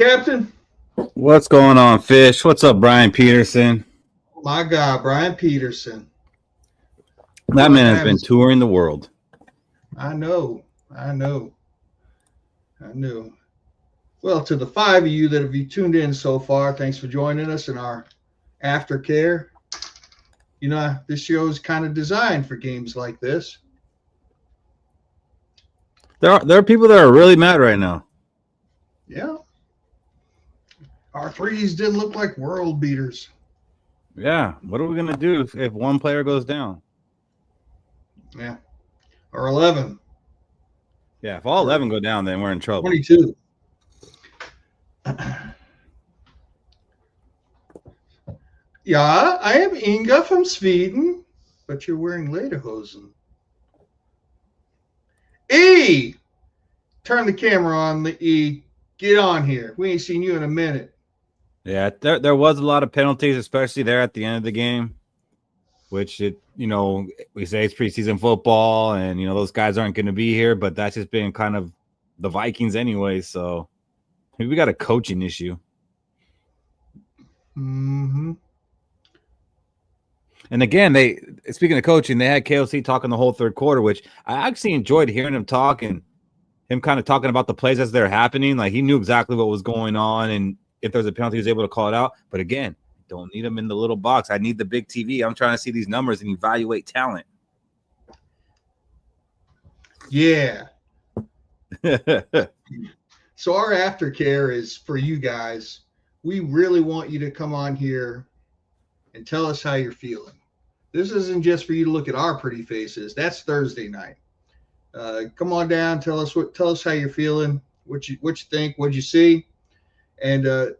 Captain? What's going on, Fish? What's up, Brian Peterson? My God, Brian Peterson. That man has been touring the world. I know. Well, to the five of you that have tuned in so far, thanks for joining us in our Aftercare. You know, this show is kind of designed for games like this. There are people that are really mad right now. Yeah. Our threes didn't look like world beaters. Yeah. What are we going to do if one player goes down? Yeah. Or 11. Yeah, if all 11 go down, then we're in trouble. 22. Yeah, I am Inga from Sweden, but you're wearing lederhosen. E! Turn the camera on, the E. Get on here. We ain't seen you in a minute. Yeah, there was a lot of penalties, especially there at the end of the game, which we say it's preseason football, and those guys aren't going to be here, but that's just been kind of the Vikings anyway. So maybe we got a coaching issue. Mm-hmm. And again, speaking of coaching, they had KOC talking the whole third quarter, which I actually enjoyed hearing him talk and him kind of talking about the plays as they're happening. Like, he knew exactly what was going on, and if there's a penalty, he was able to call it out. But again, don't need him in the little box. I need the big TV. I'm trying to see these numbers and evaluate talent. Yeah. So our aftercare is for you guys. We really want you to come on here and tell us how you're feeling. This isn't just for you to look at our pretty faces. That's Thursday night. Come on down. Tell us how you're feeling. What you think. What you see. And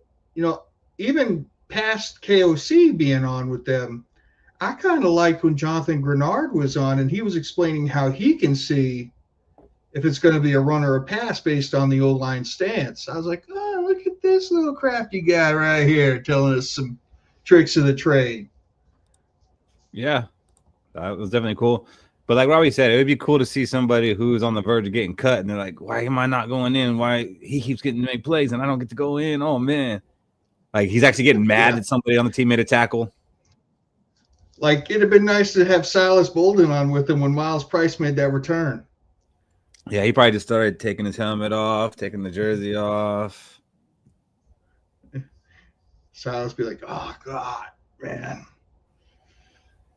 even past KOC being on with them, I kind of liked when Jonathan Grenard was on and he was explaining how he can see if it's going to be a run or a pass based on the O-line stance. I was like, oh, look at this little crafty guy right here telling us some tricks of the trade. Yeah, that was definitely cool. But like Robbie said, it would be cool to see somebody who's on the verge of getting cut, and they're like, why am I not going in? Why he keeps getting to make plays and I don't get to go in? Oh, man. Like, he's actually getting mad that somebody on the team made a tackle. Like, it'd have been nice to have Silas Bolden on with him when Miles Price made that return. Yeah, he probably just started taking his helmet off, taking the jersey off. Silas be like, oh, God, man.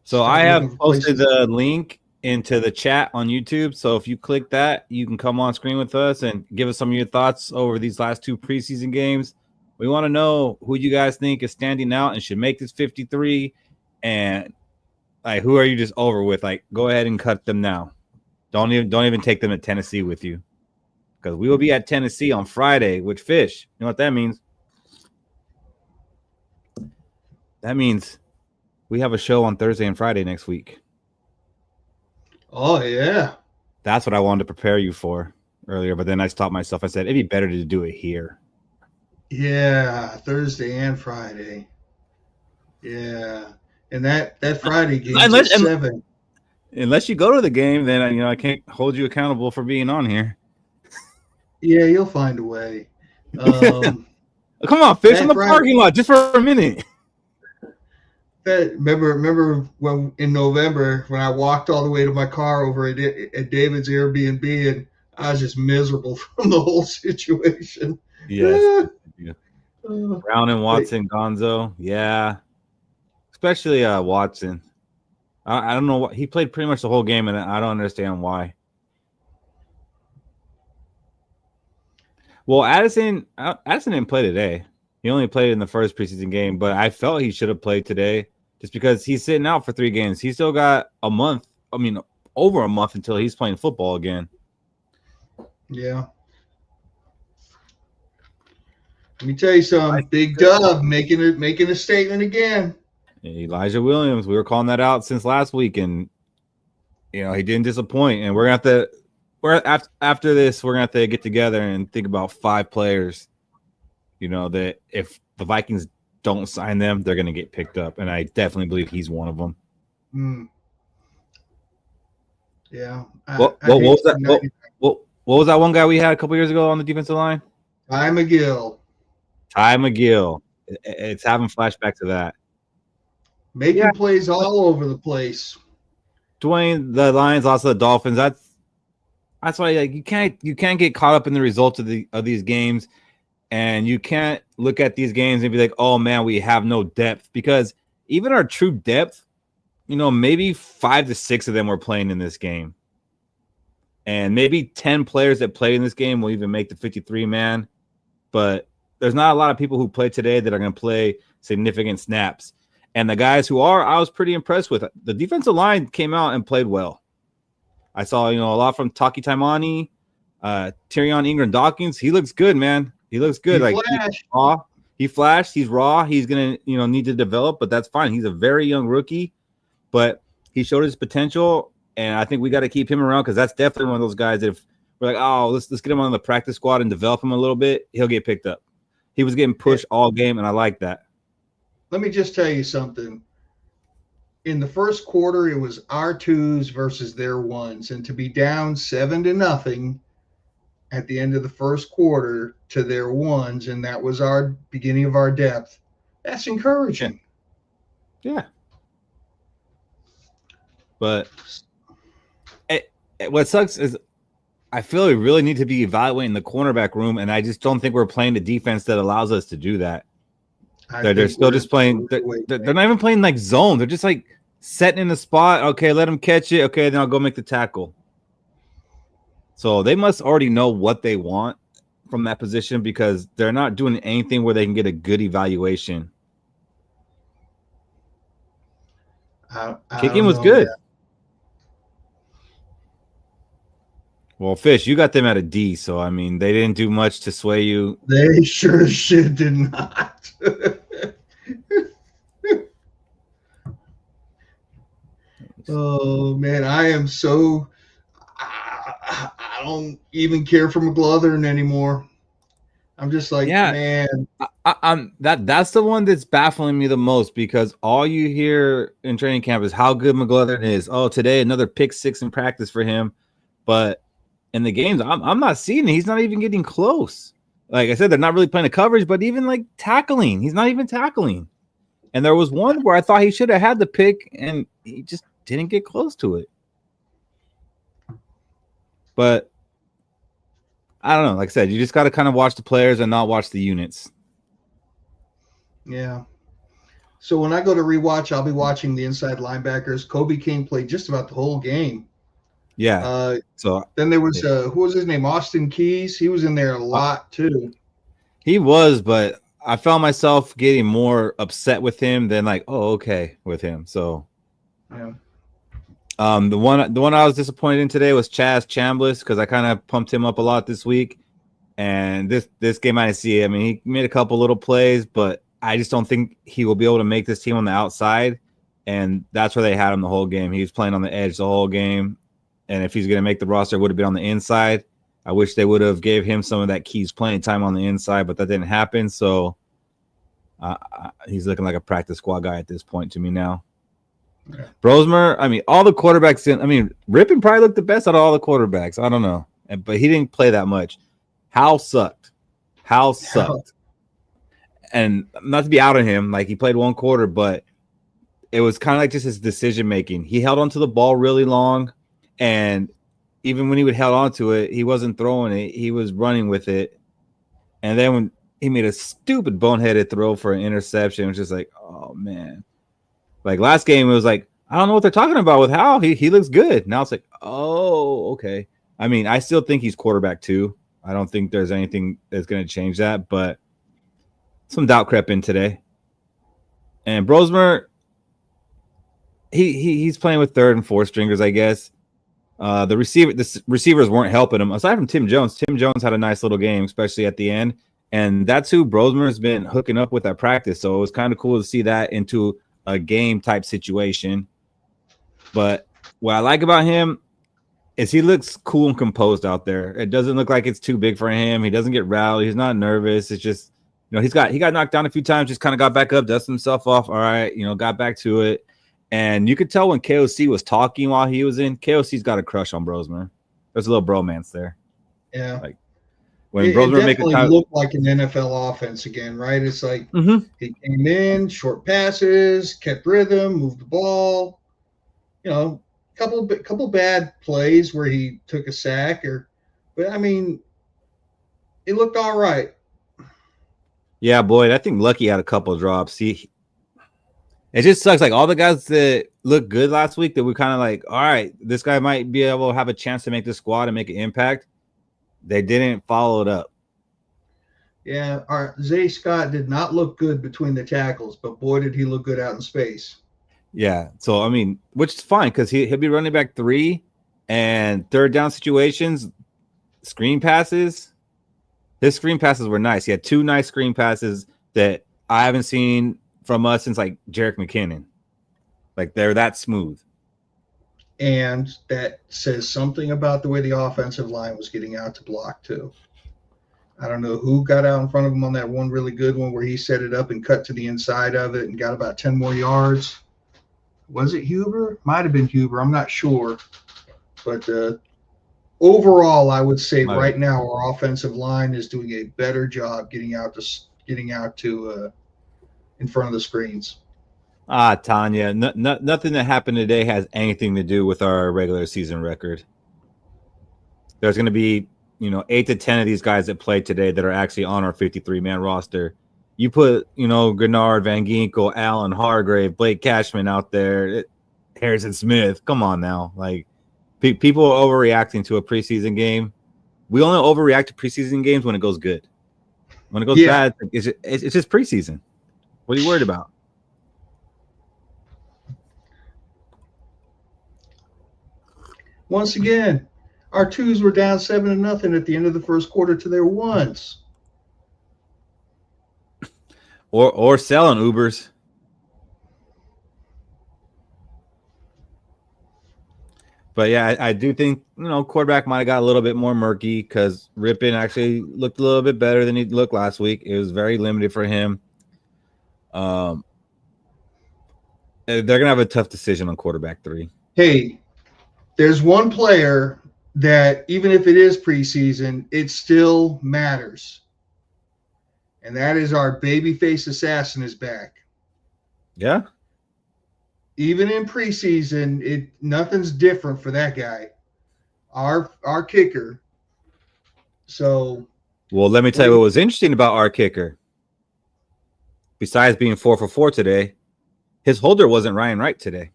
So I have posted the link into the chat on YouTube. So if you click that, you can come on screen with us and give us some of your thoughts over these last two preseason games. We want to know who you guys think is standing out and should make this 53. And like, who are you just over with? Like, go ahead and cut them now. Don't even take them to Tennessee with you, because we will be at Tennessee on Friday with Fish. You know what that means? That means we have a show on Thursday and Friday next week. Oh, yeah. That's what I wanted to prepare you for earlier, but then I stopped myself. I said, it'd be better to do it here. Yeah, Thursday and Friday. Yeah. And that Friday game is 7. Unless you go to the game, then I can't hold you accountable for being on here. Yeah, you'll find a way. Come on, Fish, in the parking lot just for a minute. Remember when in November when I walked all the way to my car over at David's Airbnb and I was just miserable from the whole situation. Yes. Brown and Watson, Gonzo. Yeah. Especially Watson. I don't know what he played pretty much the whole game, and I don't understand why. Well, Addison didn't play today. He only played in the first preseason game, but I felt he should have played today just because he's sitting out for 3 games. He's still got a month. I mean, over a month until he's playing football again. Yeah. Let me tell you something. Big Dub making a statement again. Elijah Williams, we were calling that out since last week, and he didn't disappoint. And we're gonna have to, after this, we're gonna have to get together and think about 5 players, that if the Vikings don't sign them, they're gonna get picked up, and I definitely believe he's one of them. Yeah. What was that? What was that one guy we had a couple years ago on the defensive line? Ty McGill. Ty McGill. It's having flashback to that. Making plays all over the place. Dwayne, the Lions lost to the Dolphins. That's why you can't get caught up in the results of these games, and you can't look at these games and be like, oh man, we have no depth, because even our true depth, maybe 5 to 6 of them were playing in this game. And maybe 10 players that played in this game will even make the 53-man. But there's not a lot of people who play today that are going to play significant snaps. And the guys who are, I was pretty impressed with. The defensive line came out and played well. I saw, a lot from Taki Taimani, Tyrion Ingram-Dawkins. He looks good, man. He looks good. He flashed. He's raw. He's going to, need to develop, but that's fine. He's a very young rookie, but he showed his potential. And I think we got to keep him around, because that's definitely one of those guys that if we're like, oh, let's get him on the practice squad and develop him a little bit, he'll get picked up. He was getting pushed all game, and I like that. Let me just tell you something. In the first quarter, it was our 2s versus their 1s. And to be down 7-0 at the end of the first quarter to their 1s, and that was our beginning of our depth, that's encouraging. Yeah. But what sucks is I feel we really need to be evaluating the cornerback room, and I just don't think we're playing the defense that allows us to do that. They're still just playing. They're not even playing like zone. They're just like setting in the spot. Okay, let them catch it. Okay, then I'll go make the tackle. So they must already know what they want from that position, because they're not doing anything where they can get a good evaluation. Kicking was good. That. Well, Fish, you got them at a D, so I mean, they didn't do much to sway you. They sure as shit did not. Oh man, I am so I don't even care for McGlothern anymore. I'm just like, man. That's the one that's baffling me the most, because all you hear in training camp is how good McGlothern is. Oh, today another pick 6 in practice for him, but in the games, I'm not seeing it. He's not even getting close. Like I said, they're not really playing the coverage, but even like tackling, he's not even tackling. And there was one where I thought he should have had the pick, and he just didn't get close to it. But I don't know. Like I said, you just got to kind of watch the players and not watch the units. Yeah. So when I go to rewatch, I'll be watching the inside linebackers. Kobe King played just about the whole game. Yeah. So then there was who was his name? Austin Keys. He was in there a lot too. He was, but I found myself getting more upset with him than like, oh, okay, with him. So, yeah. The one I was disappointed in today was Chaz Chambliss, because I kind of pumped him up a lot this week, and this game I didn't see it. I mean, he made a couple little plays, but I just don't think he will be able to make this team on the outside, and that's where they had him the whole game. He was playing on the edge the whole game. And if he's going to make the roster, it would have been on the inside. I wish they would have gave him some of that Keys playing time on the inside, but that didn't happen. So he's looking like a practice squad guy at this point to me now. Okay. Brosmer, I mean, all the quarterbacks Rippon probably looked the best out of all the quarterbacks. I don't know. But he didn't play that much. Hal sucked. And not to be out on him, like he played one quarter, but it was kind of like just his decision making. He held onto the ball really long. And even when he would held on to it, he wasn't throwing it. He was running with it. And then when he made a stupid boneheaded throw for an interception, it was just like, oh, man. Like last game, it was like, I don't know what they're talking about with Hal. He looks good. Now it's like, oh, okay. I mean, I still think he's quarterback too. I don't think there's anything that's going to change that. But some doubt crept in today. And Brosmer, he's playing with 3rd and 4th stringers, I guess. The receivers weren't helping him. Aside from Tim Jones had a nice little game, especially at the end. And that's who Brosmer has been hooking up with at practice. So it was kind of cool to see that into a game type situation. But what I like about him is he looks cool and composed out there. It doesn't look like it's too big for him. He doesn't get rowdy. He's not nervous. It's just, he got knocked down a few times, just kind of got back up, dusted himself off. All right, got back to it. And you could tell when KOC was talking while he was in, KOC's got a crush on Brosmer. There's a little bromance there. Yeah. When It Brosmer make a definitely time, looked like an NFL offense again, right? It's like mm-hmm. he came in, short passes, kept rhythm, moved the ball. You know, couple bad plays where he took a sack, but I mean, it looked all right. Yeah, Boyd. I think Lucky had a couple drops. It just sucks. Like all the guys that looked good last week, that we kind of like, all right, this guy might be able to have a chance to make the squad and make an impact. They didn't follow it up. Yeah, our Zay Scott did not look good between the tackles, but boy, did he look good out in space. Yeah. So, I mean, which is fine because he'll be running back 3 and third down situations, screen passes. His screen passes were nice. He had 2 nice screen passes that I haven't seen from us since like Jerick McKinnon. Like they're that smooth. And that says something about the way the offensive line was getting out to block too. I don't know who got out in front of him on that one really good one where he set it up and cut to the inside of it and got about 10 more yards. Was it Huber? Might have been Huber. I'm not sure. But overall, I would say right now our offensive line is doing a better job getting out to in front of the screens. Tanya, nothing that happened today has anything to do with our regular season record. There's going to be 8 to 10 of these guys that played today that are actually on our 53-man roster. You put, Grenard, Van Ginkel, Allen, Hargrave, Blake Cashman out there, Harrison Smith. Come on now. Like, people are overreacting to a preseason game. We only overreact to preseason games when it goes good. When it goes bad, it's just preseason. What are you worried about? Once again, our 2s were down 7-0 at the end of the first quarter to their 1s. Or selling Ubers. But yeah, I do think quarterback might have got a little bit more murky because Rippon actually looked a little bit better than he looked last week. It was very limited for him. They're gonna have a tough decision on quarterback 3. Hey, there's one player that even if it is preseason, it still matters. And that is our babyface assassin is back. Yeah. Even in preseason, nothing's different for that guy. Our kicker. So well, let me tell you what was interesting about our kicker. Besides being 4 for 4 today, his holder wasn't Ryan Wright today.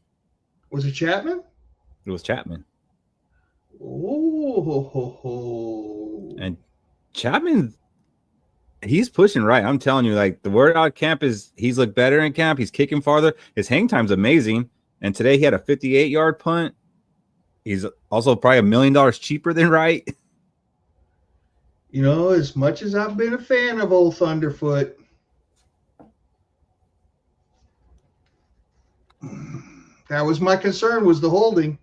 Was it Chapman? It was Chapman. Oh, and Chapman, he's pushing right. I'm telling you, like the word out camp is he's looked better in camp. He's kicking farther. His hang time's amazing. And today he had a 58-yard punt. He's also probably $1 million cheaper than Wright. As much as I've been a fan of old Thunderfoot, that was my concern, was the holding.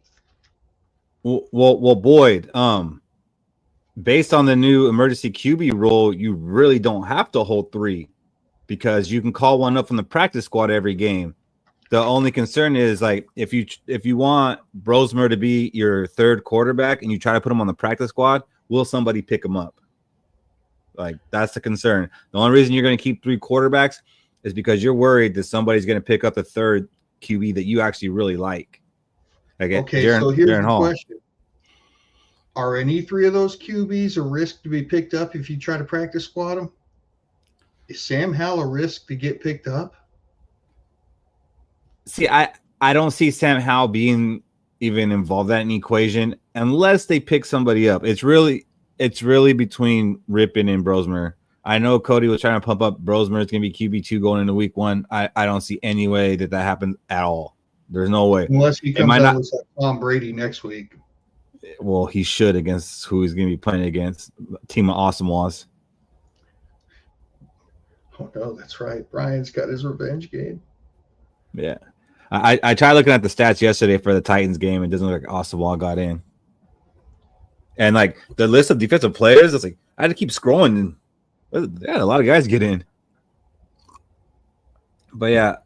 Well, Boyd, based on the new emergency QB rule, you really don't have to hold 3 because you can call one up from the practice squad every game. The only concern is like if you want Brosmer to be your 3rd quarterback and you try to put him on the practice squad, will somebody pick him up? Like that's the concern. The only reason you're going to keep 3 quarterbacks is because you're worried that somebody's going to pick up the 3rd QB that you actually really like. Okay, so here's the question. Are any 3 of those QBs a risk to be picked up if you try to practice squad them? Is Sam Howell a risk to get picked up? See, I don't see Sam Howell being even involved in the equation unless they pick somebody up. It's really between Rippon and Brosmer. I know Cody was trying to pump up Brosmer. It's going to be QB2 going into week 1. I don't see any way that happens at all. There's no way. Unless he comes out with Tom Brady next week. Well, he should against who he's going to be playing against. Team of Awesome Was. Oh, no, that's right. Brian's got his revenge game. Yeah. I tried looking at the stats yesterday for the Titans game. It doesn't look like Oswald got in. And like the list of defensive players, it's like I had to keep scrolling. They had a lot of guys get in. But yeah,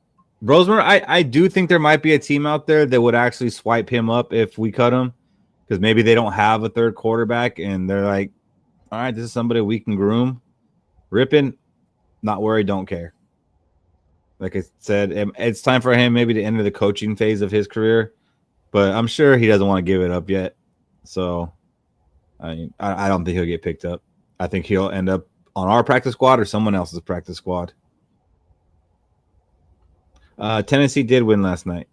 Brosmer, I do think there might be a team out there that would actually swipe him up if we cut him, because maybe they don't have a 3rd quarterback and they're like, all right, this is somebody we can groom. Rippin, not worried, don't care. Like I said, it's time for him maybe to enter the coaching phase of his career, but I'm sure he doesn't want to give it up yet. So I don't think he'll get picked up. I think he'll end up on our practice squad or someone else's practice squad. Tennessee did win last night.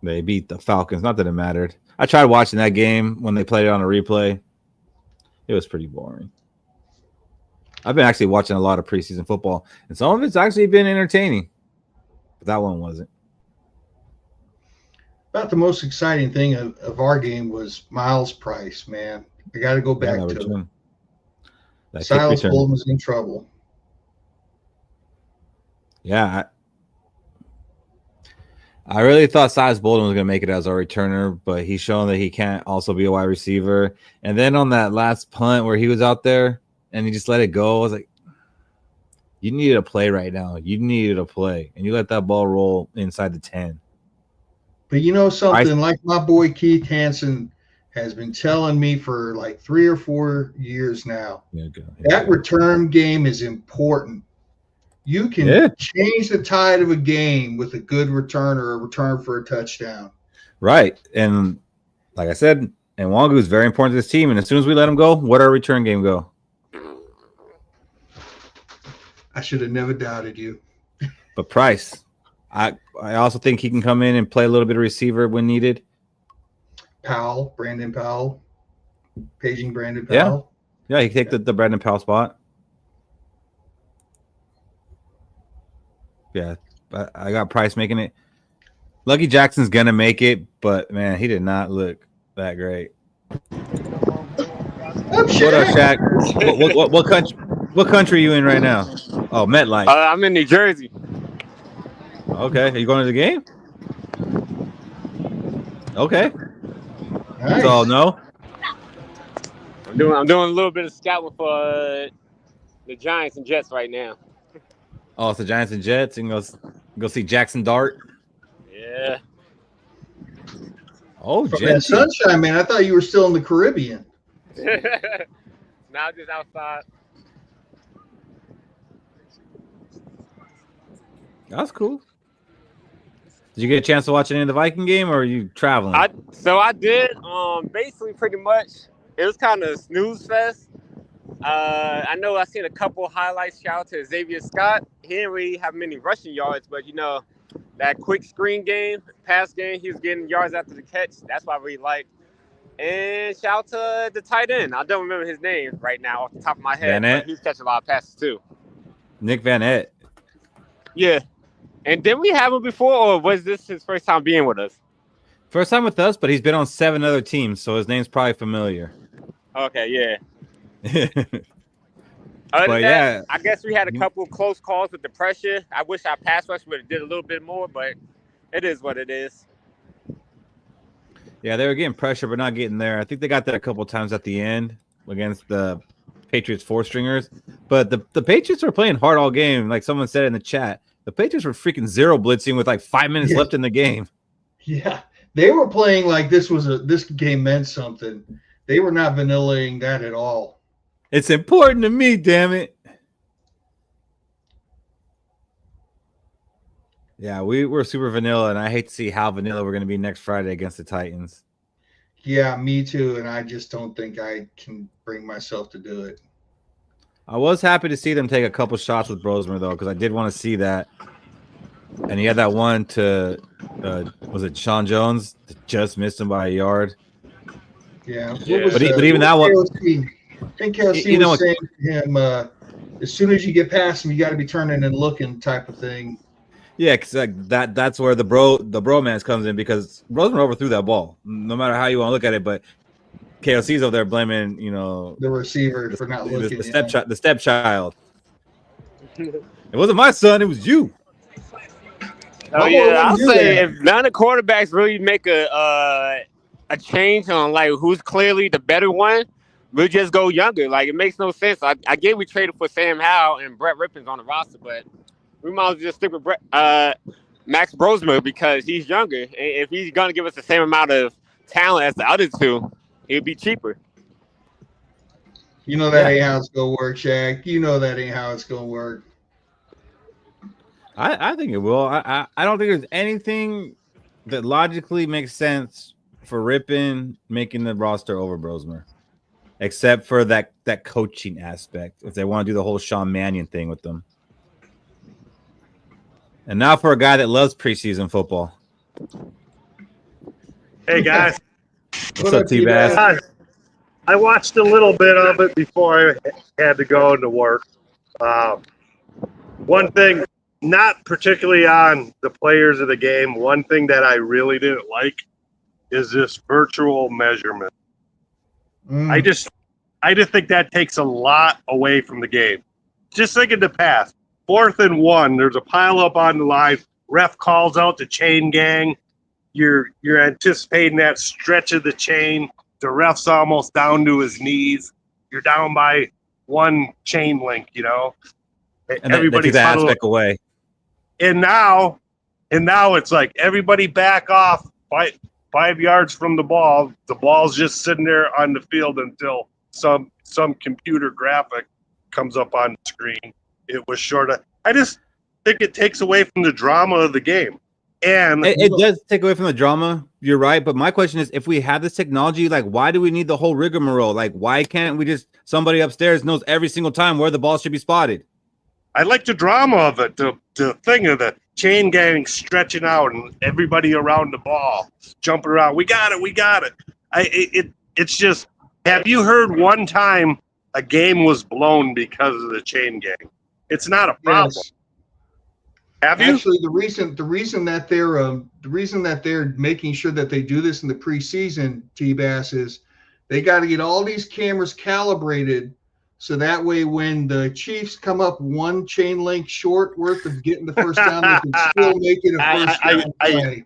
They beat the Falcons. Not that it mattered. I tried watching that game when they played it on a replay. It was pretty boring. I've been actually watching a lot of preseason football, and some of it's actually been entertaining, but that one wasn't. About the most exciting thing of our game was Miles Price, man. I got to go back to it. Silas Bolden was in trouble. Yeah. I really thought Silas Bolden was going to make it as our returner, but he's shown that he can't also be a wide receiver. And then on that last punt where he was out there and he just let it go, I was like, you needed a play right now. You needed a play. And you let that ball roll inside the 10. But you know something, like my boy Keith Hansen has been telling me for like 3 or 4 years now, that return game is important. You can change the tide of a game with a good return or a return for a touchdown. Right. And like I said, Nwangu is very important to this team. And as soon as we let him go, where'd our return game go? I should have never doubted you. But Price, I also think he can come in and play a little bit of receiver when needed. Brandon Powell, paging Brandon Powell. Yeah, he can take the Brandon Powell spot. Yeah, I got Price making it. Lucky Jackson's gonna make it, but man, he did not look that great. What up, Shaq? What country are you in right now? Oh, MetLife. I'm in New Jersey. Okay, are you going to the game? Okay. Nice. So no. I'm doing a little bit of scouting for the Giants and Jets right now. Oh, it's the Giants and Jets, and go see Jackson Dart. Yeah. Oh, that sunshine, man! I thought you were still in the Caribbean. Now just outside. That's cool. Did you get a chance to watch any of the Viking game, or are you traveling? I did. Basically, pretty much, it was kind of a snooze fest. I know I seen a couple highlights. Shout out to Xavier Scott. He didn't really have many rushing yards, but you know, that quick screen game, pass game, he was getting yards after the catch. That's what I really liked. And shout out to the tight end. I don't remember his name right now off the top of my head, but he's catching a lot of passes too. Nick Van Ett. Yeah. And didn't we have him before, or was this his first time being with us? First time with us, but he's been on 7 other teams, so his name's probably familiar. Okay, yeah. I guess we had a couple of close calls with the pressure. I wish our pass rush would have did a little bit more, but it is what it is. Yeah, they were getting pressure, but not getting there. I think they got that a couple of times at the end against the Patriots 4-stringers. But the Patriots were playing hard all game. Like someone said in the chat, the Patriots were freaking zero blitzing with like 5 minutes left in the game. Yeah, they were playing like this game meant something. They were not vanillaing that at all. It's important to me, damn it. Yeah, we were super vanilla, and I hate to see how vanilla we're going to be next Friday against the Titans. Yeah, me too, and I just don't think I can bring myself to do it. I was happy to see them take a couple shots with Brosmer, though, because I did want to see that. And he had that one to, was it Sean Jones? Just missed him by a yard. Yeah. But even that one. I think KLC was saying to him, as soon as you get past him, you got to be turning and looking type of thing. Yeah, because that's where the bromance comes in, because Brosmer overthrew that ball, no matter how you want to look at it. But KLC's over there blaming, the receiver for not looking. The stepchild. It wasn't my son; it was you. Oh yeah, I'll say if none of the quarterbacks really make a change on like who's clearly the better one, we'll just go younger. Like, it makes no sense. I get we traded for Sam Howell and Brett Rippon's on the roster, but we might as well just stick with Max Brosmer because he's younger. And if he's going to give us the same amount of talent as the other two, he'll be cheaper. You know that ain't how it's gonna work, Shaq. You know that ain't how it's gonna work. I think it will. I don't think there's anything that logically makes sense for Rippon making the roster over Brosmer, except for that coaching aspect. If they want to do the whole Sean Mannion thing with them. And now for a guy that loves preseason football. Hey guys, what's up, T-Bass? I watched a little bit of it before I had to go into work. One thing, not particularly on the players of the game, one thing that I really didn't like is this virtual measurement. I just think that takes a lot away from the game. Just think of the past. 4th and 1, there's a pile up on the line. Ref calls out the chain gang. You're anticipating that stretch of the chain. The ref's almost down to his knees. You're down by one chain link, you know. And everybody's that aspect away. And now it's like everybody back off 5 yards from the ball. The ball's just sitting there on the field until some computer graphic comes up on the screen. It was short of. I just think it takes away from the drama of the game. And it does take away from the drama. You're right. But my question is, if we have this technology, like, why do we need the whole rigmarole? Like, why can't we just somebody upstairs knows every single time where the ball should be spotted? I like the drama of it, the thing of the chain gang stretching out and everybody around the ball jumping around. We got it. It's just, have you heard one time a game was blown because of the chain gang? It's not a problem. Yes. Have you? Actually, the reason that they're making sure that they do this in the preseason, T-Bass, is they got to get all these cameras calibrated so that way when the Chiefs come up one chain link short worth of getting the first down, they can still make it a first down play.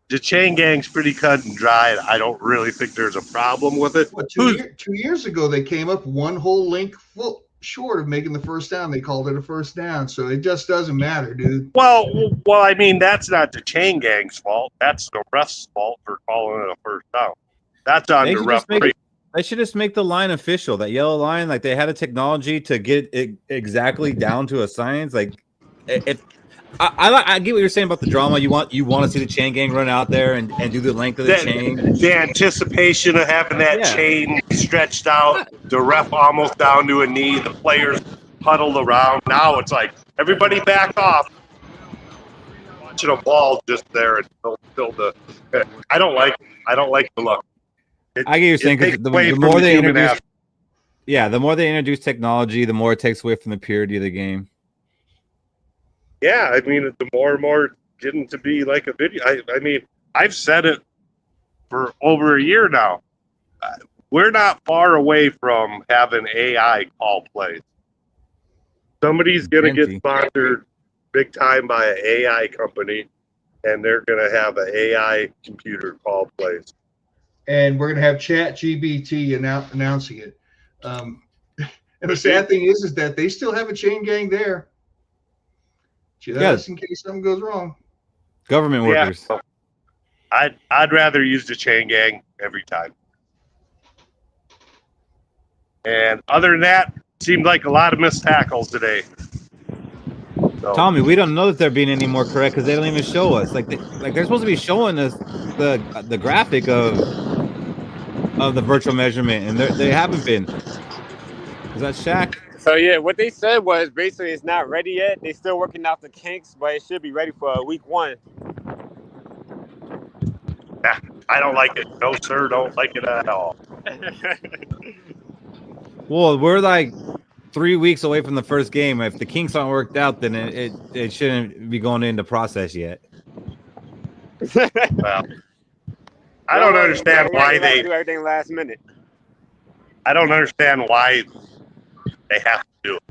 The chain gang's pretty cut and dry. I don't really think there's a problem with it. Well, 2 years ago, they came up one whole link full short of making the first down. They called it a first down, so it just doesn't matter, dude. Well, I mean, that's not the chain gang's fault. That's the ref's fault for calling it a first down. That's on the referee. They should just make the line official, that yellow line. Like, they had a technology to get it exactly down to a science. Like, if I get what you're saying about the drama. You want to see the chain gang run out there and do the length of the chain. The anticipation of having that chain stretched out, the ref almost down to a knee, the players huddled around. Now it's like everybody back off. Watching a ball just there and still the. I don't like the look. I get what you're saying, because the more they introduce, the more they introduce technology, the more it takes away from the purity of the game. Yeah, I mean, the more and more getting to be like a video. I mean, I've said it for over a year now. We're not far away from having AI call plays. Somebody's going to get sponsored big time by an AI company, and they're going to have an AI computer call plays. And we're going to have ChatGPT announcing it. And the sad thing is that they still have a chain gang there. Just in case something goes wrong. Government workers. I'd rather use the chain gang every time. And other than that, seemed like a lot of missed tackles today. So. Tommy, we don't know that they're being any more correct because they don't even show us. Like they're supposed to be showing us the graphic of the virtual measurement, and they haven't been. Is that Shaq? So, yeah, what they said was basically it's not ready yet. They're still working out the kinks, but it should be ready for week 1. Nah, I don't like it. No, sir, don't like it at all. Well, we're like 3 weeks away from the first game. If the kinks aren't worked out, then it shouldn't be going into process yet. Well, I don't understand why they do everything last minute. I don't understand why they have to do it.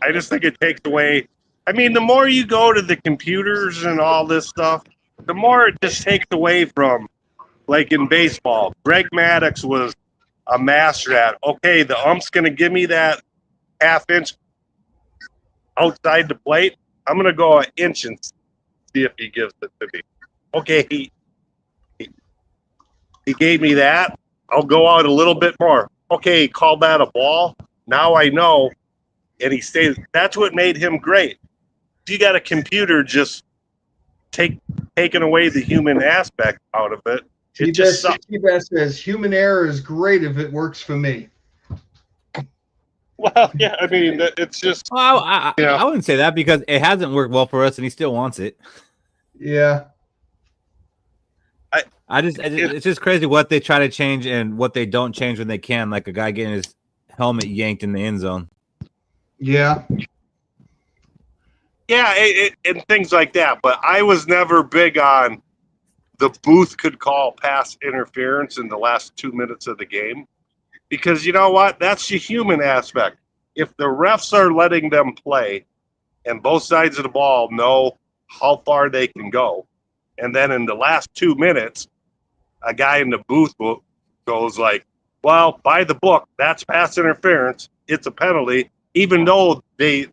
I just think it takes away. I mean, the more you go to the computers and all this stuff, the more it just takes away from, like in baseball. Greg Maddux was a master at, okay, the ump's going to give me that half inch outside the plate. I'm going to go an inch and see if he gives it to me. Okay, he gave me that. I'll go out a little bit more. okay, he called that a ball. Now I know, and he stays. That's what made him great. You got a computer just taking away the human aspect out of it. It just sucks. T-Best says human error is great if it works for me. Well, yeah, I mean, it's just. Well, I wouldn't say that because it hasn't worked well for us, and he still wants it. Yeah. It's just crazy what they try to change and what they don't change when they can, like a guy getting his helmet yanked in the end zone. Yeah. Yeah, and things like that. But I was never big on the booth could call pass interference in the last 2 minutes of the game. Because you know what? That's the human aspect. If the refs are letting them play and both sides of the ball know how far they can go, and then in the last 2 minutes, a guy in the booth goes like, well, by the book, that's pass interference. It's a penalty, even though they've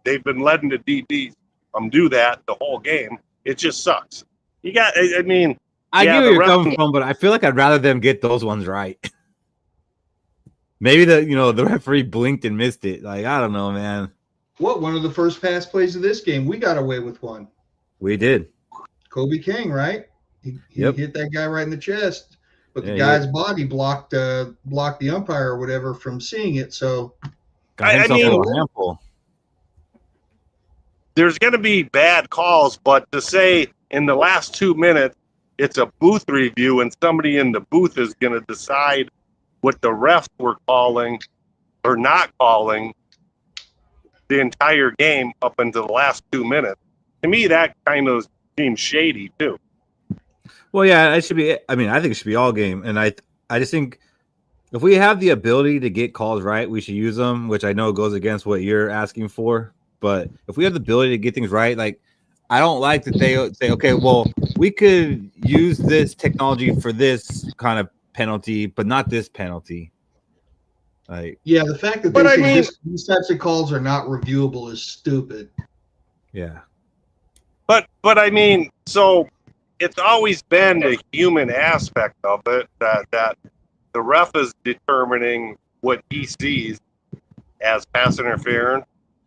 been letting the DBs do that the whole game. It just sucks. I get where you're coming from, but I feel like I'd rather them get those ones right. Maybe the referee blinked and missed it. Like, I don't know, man. One of the first pass plays of this game, we got away with one. We did. Kobe King, right? He hit that guy right in the chest, but the guy's body blocked the umpire or whatever from seeing it. So, there's going to be bad calls, but to say in the last 2 minutes it's a booth review and somebody in the booth is going to decide what the refs were calling or not calling the entire game up until the last 2 minutes. To me, that kind of seems shady too. Well, yeah, it should be. I mean, I think it should be all game, and I just think if we have the ability to get calls right, we should use them. Which I know goes against what you're asking for, but if we have the ability to get things right, like I don't like that they say, okay, well, we could use this technology for this kind of penalty, but not this penalty. Like, yeah, the fact that these types of calls are not reviewable is stupid. Yeah, but I mean, so. It's always been the human aspect of it that the ref is determining what he sees as pass interference,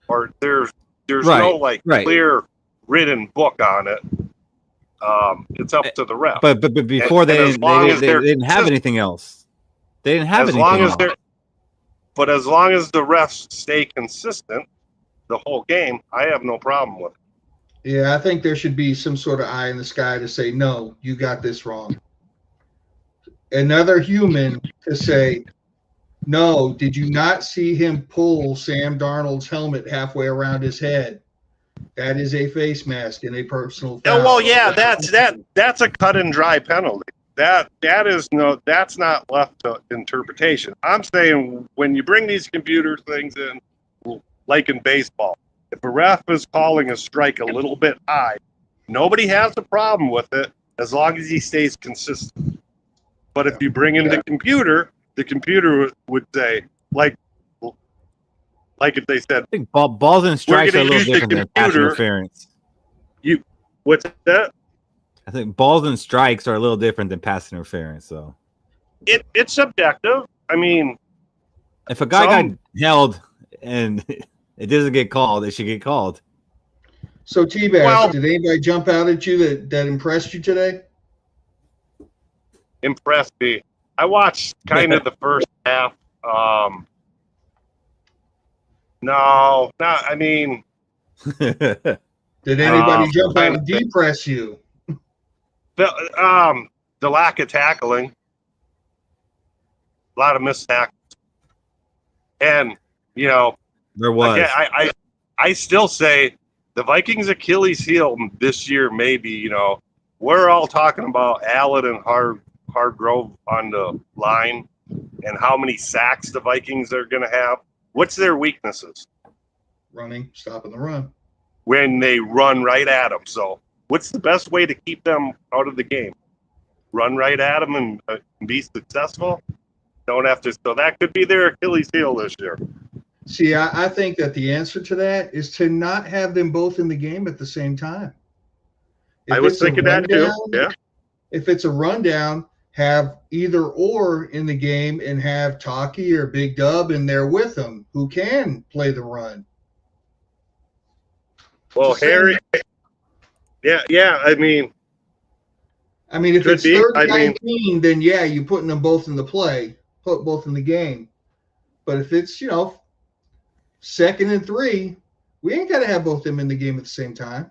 or there's no clear written book on it. It's up to the ref. But before they didn't have anything else. They didn't have anything else. But as long as the refs stay consistent the whole game, I have no problem with it. Yeah, I think there should be some sort of eye in the sky to say, no, you got this wrong. Another human to say, no, did you not see him pull Sam Darnold's helmet halfway around his head? That is a face mask and a personal foul. Oh, well, yeah, that's a cut and dry penalty. That's not left to interpretation. I'm saying when you bring these computer things in, like in baseball, if a ref is calling a strike a little bit high, nobody has a problem with it as long as he stays consistent. But if you bring in the computer would say, like if they said, I think balls and strikes are a little different than pass interference. What's that? I think balls and strikes are a little different than pass interference. So it's subjective. I mean, if a guy got held and it doesn't get called, it should get called. So, T-Bass, did anybody jump out at you that impressed you today? Impressed me. I watched kind of the first half. No, not. I mean, did anybody jump out and depress you? The lack of tackling, a lot of missed tackles, and there was. I still say the Vikings' Achilles heel this year. Maybe we're all talking about Allen and Hargrove on the line, and how many sacks the Vikings are going to have. What's their weaknesses? Running, stopping the run. When they run right at them. So what's the best way to keep them out of the game? Run right at them and be successful? Don't have to. So that could be their Achilles heel this year. See, I think that the answer to that is to not have them both in the game at the same time. I was thinking that too. Yeah. If it's a rundown, have either or in the game and have Taki or Big Dub in there with them who can play the run. Well, Harry, yeah. I mean, if it's be. third and 19, then yeah, you're putting them both in the play, put both in the game. But if it's, second and 3, we ain't got to have both of them in the game at the same time.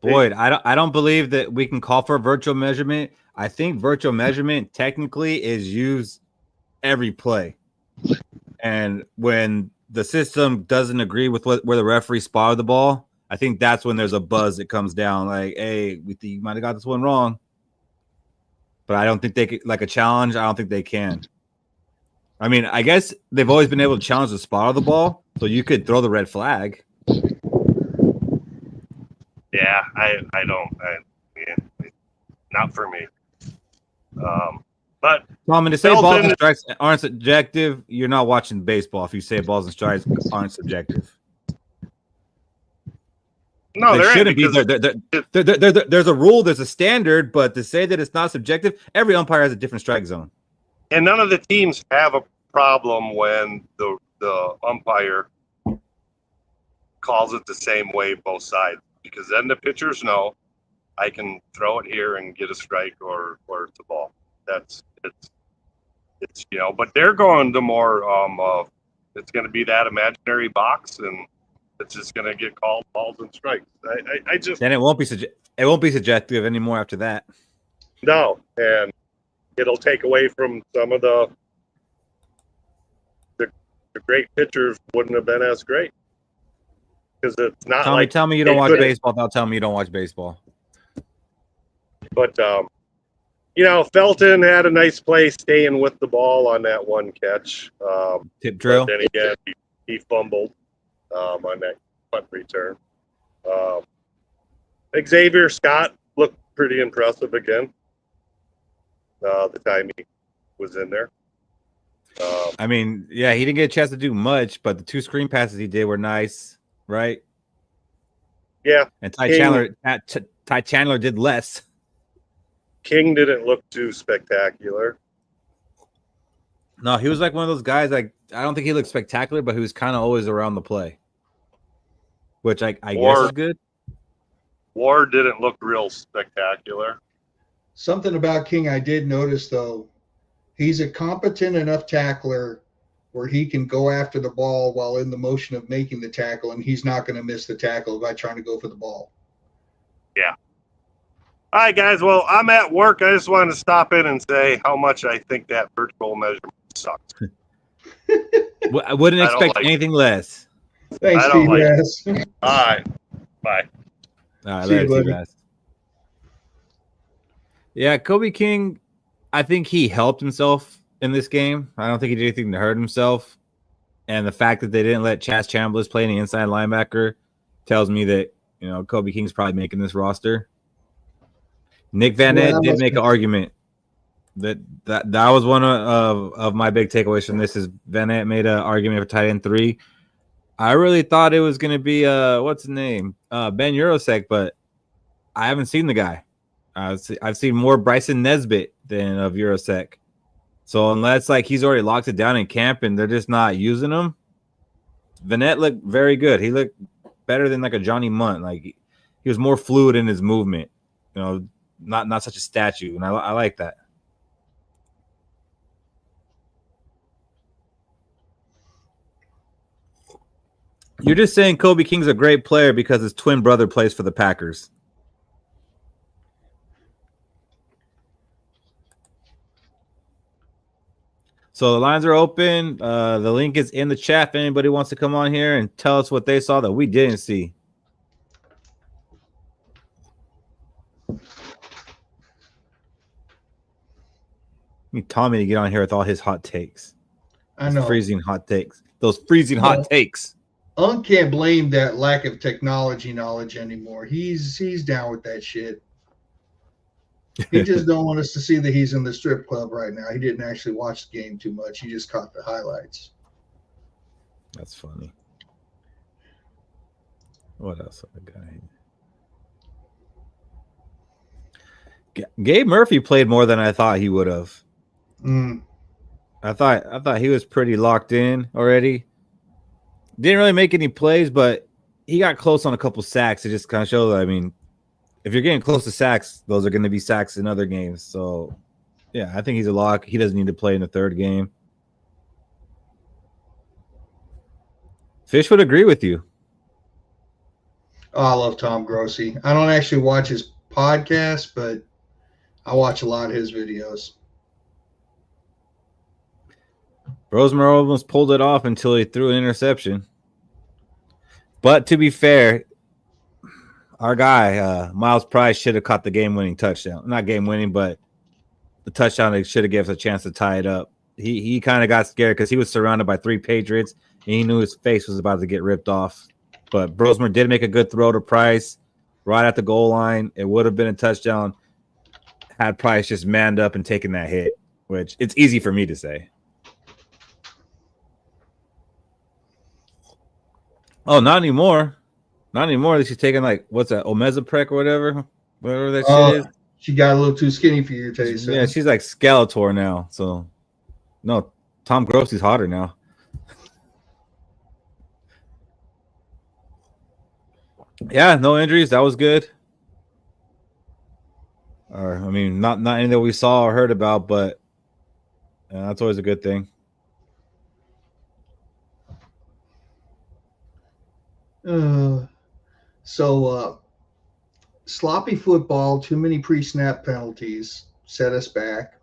Boyd, I don't believe that we can call for a virtual measurement. I think virtual measurement technically is used every play. And when the system doesn't agree with where the referee spotted the ball, I think that's when there's a buzz that comes down like, hey, we think you might have got this one wrong. But I don't think they could, like a challenge, I don't think they can. I mean, I guess they've always been able to challenge the spot of the ball, so you could throw the red flag. Yeah, not for me. But Tom, to say balls and strikes aren't subjective, you're not watching baseball if you say balls and strikes aren't subjective. No, they shouldn't be. There's a rule, there's a standard, but to say that it's not subjective, every umpire has a different strike zone. And none of the teams have a problem when the umpire calls it the same way both sides, because then the pitchers know I can throw it here and get a strike or it's a ball. It's but they're going to more it's going to be that imaginary box, and it's just going to get called balls and strikes. I just then it won't be subjective anymore after that. No, and it'll take away from some of the great pitchers wouldn't have been as great, because it's not tell me you don't watch baseball. Now tell me you don't watch baseball. But Felton had a nice play staying with the ball on that one catch. Tip drill. Then again, he fumbled on that punt return. Xavier Scott looked pretty impressive again. The time he was in there. I mean, yeah, he didn't get a chance to do much, but the 2 screen passes he did were nice, right? Yeah. And Ty Chandler did less. King didn't look too spectacular. No, he was like one of those guys. Like, I don't think he looked spectacular, but he was kind of always around the play, which I guess is good. Ward didn't look real spectacular. Something about King I did notice, though. He's a competent enough tackler where he can go after the ball while in the motion of making the tackle, and he's not going to miss the tackle by trying to go for the ball. Yeah. All right, guys. Well, I'm at work. I just wanted to stop in and say how much I think that virtual measurement sucks. I wouldn't expect anything less. Thanks, T-Bass. All right. Bye. All right, later, T-Bass. Yeah, Kobe King, I think he helped himself in this game. I don't think he did anything to hurt himself. And the fact that they didn't let Chaz Chambliss play any inside linebacker tells me that, Kobe King's probably making this roster. Nick Van Nett did make an argument that was one of my big takeaways from this is Van Nett made an argument for tight end 3. I really thought it was going to be what's his name, Ben Urosek, but I haven't seen the guy. I've seen more Bryson Nesbitt than of Urosek. So unless he's already locked it down in camp and they're just not using him, Van Nett looked very good. He looked better than a Johnny Munt. He was more fluid in his movement. Not such a statue, and I like that. You're just saying Kobe King's a great player because his twin brother plays for the Packers. So the lines are open. The link is in the chat if anybody wants to come on here and tell us what they saw that we didn't see. Need Tommy to get on here with all his hot takes. I know. Freezing hot takes. Those freezing hot takes. Unc can't blame that lack of technology knowledge anymore. He's down with that shit. He just don't want us to see that he's in the strip club right now. He didn't actually watch the game too much. He just caught the highlights. That's funny. What else have I got here? Gabe Murphy played more than I thought he would have. Mm. I thought he was pretty locked in already. Didn't really make any plays, but he got close on a couple sacks. It just kind of showed that, I mean, if you're getting close to sacks, those are going to be sacks in other games. So, yeah, I think he's a lock. He doesn't need to play in the third game. Fish would agree with you. Oh, I love Tom Grossi. I don't actually watch his podcast, but I watch a lot of his videos. Rosemary almost pulled it off until he threw an interception. But to be fair, our guy, Miles Price, should have caught the game-winning touchdown. Not game-winning, but the touchdown that should have given us a chance to tie it up. He kind of got scared because he was surrounded by 3 Patriots, and he knew his face was about to get ripped off. But Brosmer did make a good throw to Price right at the goal line. It would have been a touchdown had Price just manned up and taken that hit, which it's easy for me to say. Oh, not anymore. Not anymore. She's taking, like, what's that, Omezaprec or whatever that shit is. She got a little too skinny for your taste. Yeah, she's like Skeletor now. So, no, Tom Grossi's hotter now. Yeah, no injuries. That was good. Or, I mean, not anything that we saw or heard about, but that's always a good thing. Sloppy football, too many pre-snap penalties set us back.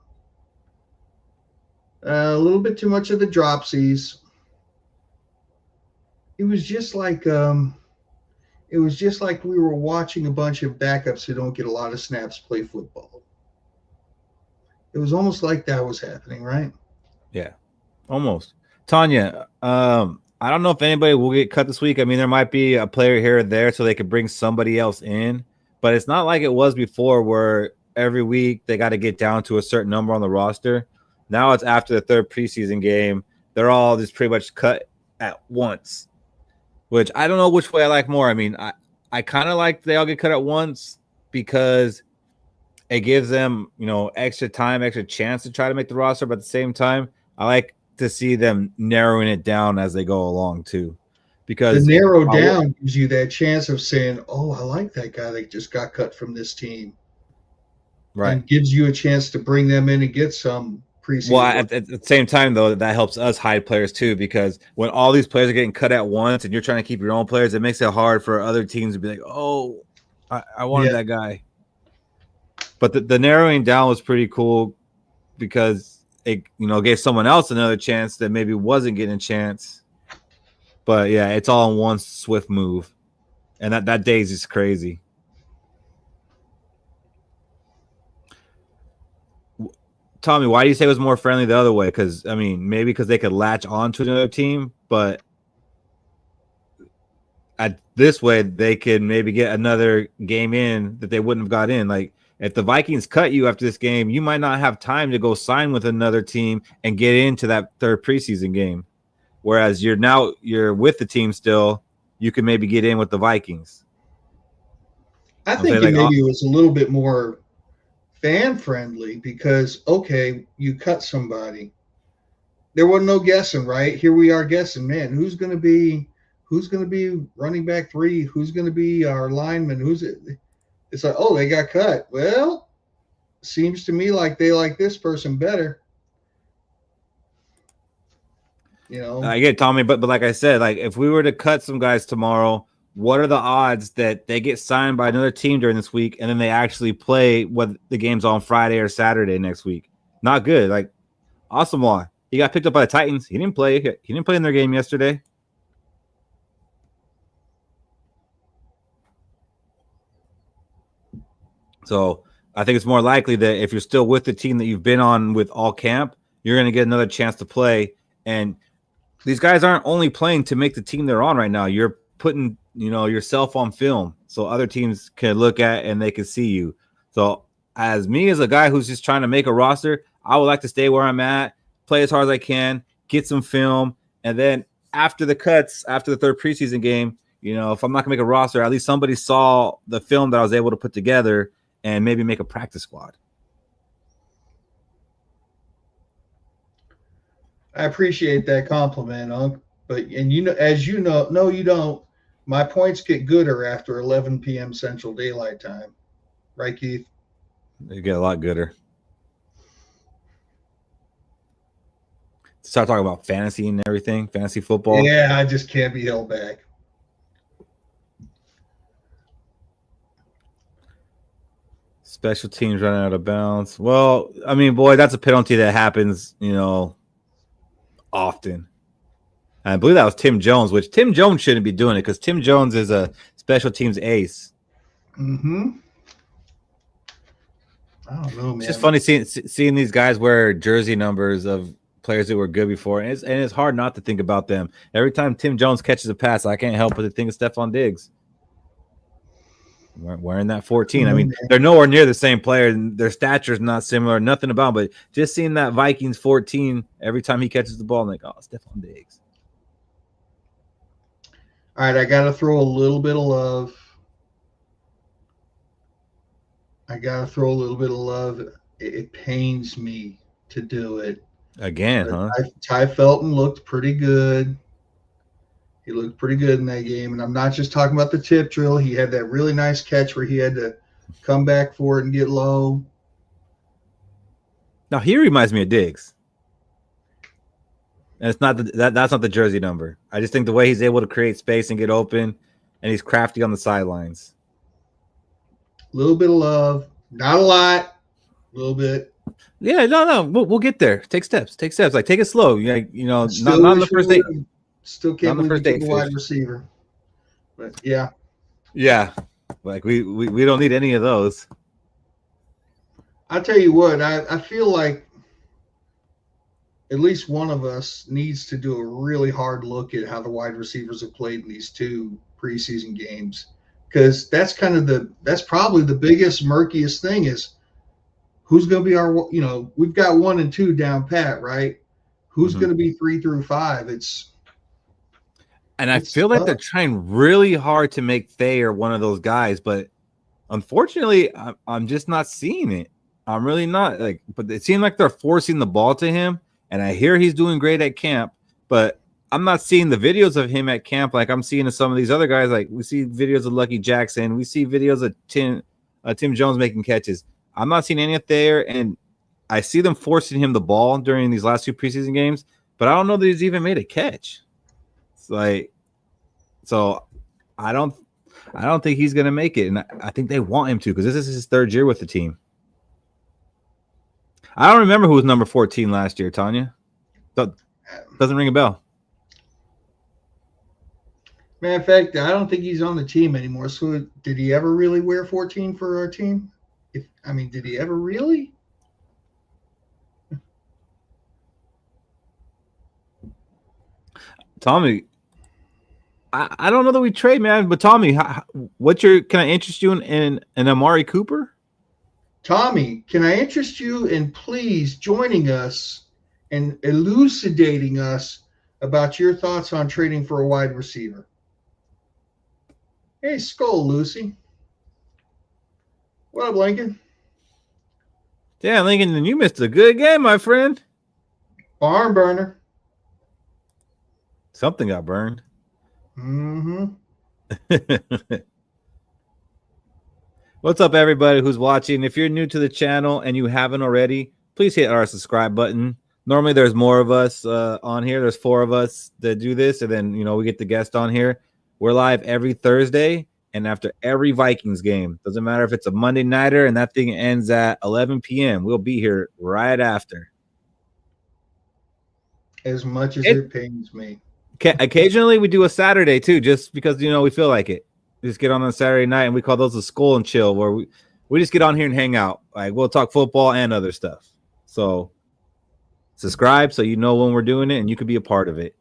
A little bit too much of the dropsies. It was just like we were watching a bunch of backups who don't get a lot of snaps play football. It was almost like that was happening, right? Yeah, almost. Tanya, I don't know if anybody will get cut this week. I mean, there might be a player here or there so they could bring somebody else in, but it's not like it was before where every week they got to get down to a certain number on the roster. Now it's after the 3rd preseason game. They're all just pretty much cut at once, which I don't know which way I like more. I mean, I kind of like they all get cut at once because it gives them, extra time, extra chance to try to make the roster. But at the same time, I like to see them narrowing it down as they go along too, because the narrow down gives you that chance of saying, "Oh, I like that guy that just got cut from this team," right? And gives you a chance to bring them in and get some preseason. Well, at the same time, though, that helps us hide players too, because when all these players are getting cut at once and you're trying to keep your own players, it makes it hard for other teams to be like, "Oh, I wanted that guy." But the narrowing down was pretty cool because it gave someone else another chance that maybe wasn't getting a chance. But yeah, it's all in one swift move, and that day's just crazy. Tommy, why do you say it was more friendly the other way? Because I mean, maybe because they could latch on to another team, but at this way they could maybe get another game in that they wouldn't have got in. Like, if the Vikings cut you after this game, you might not have time to go sign with another team and get into that 3rd preseason game. Whereas you're with the team still, you can maybe get in with the Vikings. I think maybe it was a little bit more fan friendly because, okay, you cut somebody. There wasn't no guessing, right? Here we are guessing, man, who's going to be running back 3? Who's going to be our lineman? Who's it? It's like, oh, they got cut. Well, seems to me like they like this person better. I get it, Tommy, but like I said, like if we were to cut some guys tomorrow, what are the odds that they get signed by another team during this week and then they actually play what the game's on Friday or Saturday next week? Not good. Like Asamoah, he got picked up by the Titans. He didn't play. He didn't play in their game yesterday. So I think it's more likely that if you're still with the team that you've been on with all camp, you're going to get another chance to play. And these guys aren't only playing to make the team they're on right now. You're putting, yourself on film so other teams can look at and they can see you. So as a guy who's just trying to make a roster, I would like to stay where I'm at, play as hard as I can, get some film. And then after the cuts, after the 3rd preseason game, if I'm not going to make a roster, at least somebody saw the film that I was able to put together and maybe make a practice squad. I appreciate that compliment, Unc. But as you know, no, you don't. My points get gooder after 11 p.m. Central Daylight Time, right, Keith? They get a lot gooder. Start talking about fantasy and everything, fantasy football. Yeah, I just can't be held back. Special teams running out of bounds. Well, I mean, boy, that's a penalty that happens, often. I believe that was Tim Jones, which Tim Jones shouldn't be doing it because Tim Jones is a special teams ace. Mm-hmm. I don't know, man. It's just funny seeing these guys wear jersey numbers of players that were good before, and it's hard not to think about them. Every time Tim Jones catches a pass, I can't help but to think of Stephon Diggs. Wearing that 14. I mean, they're nowhere near the same player. Their stature is not similar, nothing about them, but just seeing that Vikings 14 every time he catches the ball, I'm like, oh, Stephon Diggs. All right, I got to throw a little bit of love. It pains me to do it. Again, huh? Ty Felton looked pretty good. He looked pretty good in that game. And I'm not just talking about the tip drill. He had that really nice catch where he had to come back for it and get low. Now, he reminds me of Diggs. And it's not that's not the jersey number. I just think the way he's able to create space and get open, and he's crafty on the sidelines. A little bit of love. Not a lot. A little bit. Yeah, no. We'll get there. Take steps. Like, take it slow. Not on the first date. Still can't believe he took a wide receiver. But yeah. Yeah. Like we don't need any of those. I'll tell you what, I feel like at least one of us needs to do a really hard look at how the wide receivers have played in these two preseason games. Because that's probably the biggest, murkiest thing is who's going to be we've got 1 and 2 down pat, right? Who's going to be 3 through 5? I feel like they're trying really hard to make Thayer one of those guys, but unfortunately, I'm just not seeing it. I'm really not. But it seems like they're forcing the ball to him, and I hear he's doing great at camp, but I'm not seeing the videos of him at camp like I'm seeing of some of these other guys. Like we see videos of Lucky Jackson, we see videos of Tim Jones making catches. I'm not seeing any of Thayer, and I see them forcing him the ball during these last 2 preseason games, but I don't know that he's even made a catch. So I don't think he's going to make it, and I think they want him to because this is his 3rd year with the team. I don't remember who was number 14 last year, Tanya. Doesn't ring a bell. Matter of fact, I don't think he's on the team anymore. So did he ever really wear 14 for our team? Did he ever really? Tommy, I don't know that we trade, man. But Tommy, can I interest you in Amari Cooper? Tommy, can I interest you in please joining us and elucidating us about your thoughts on trading for a wide receiver? Hey, Skol, Lucy. What up, Lincoln? Yeah, Lincoln, you missed a good game, my friend. Barn burner. Something got burned. Mm-hmm. What's up, everybody who's watching? If you're new to the channel and you haven't already, please hit our subscribe button. Normally, there's more of us on here. There's 4 of us that do this, and then we get the guest on here. We're live every Thursday and after every Vikings game. Doesn't matter if it's a Monday nighter and that thing ends at 11 p.m. We'll be here right after. As much as it pains me. Occasionally, we do a Saturday too, just because we feel like it. We just get on Saturday night, and we call those a Skol and Chill, where we just get on here and hang out. Like we'll talk football and other stuff. So subscribe so you know when we're doing it, and you can be a part of it.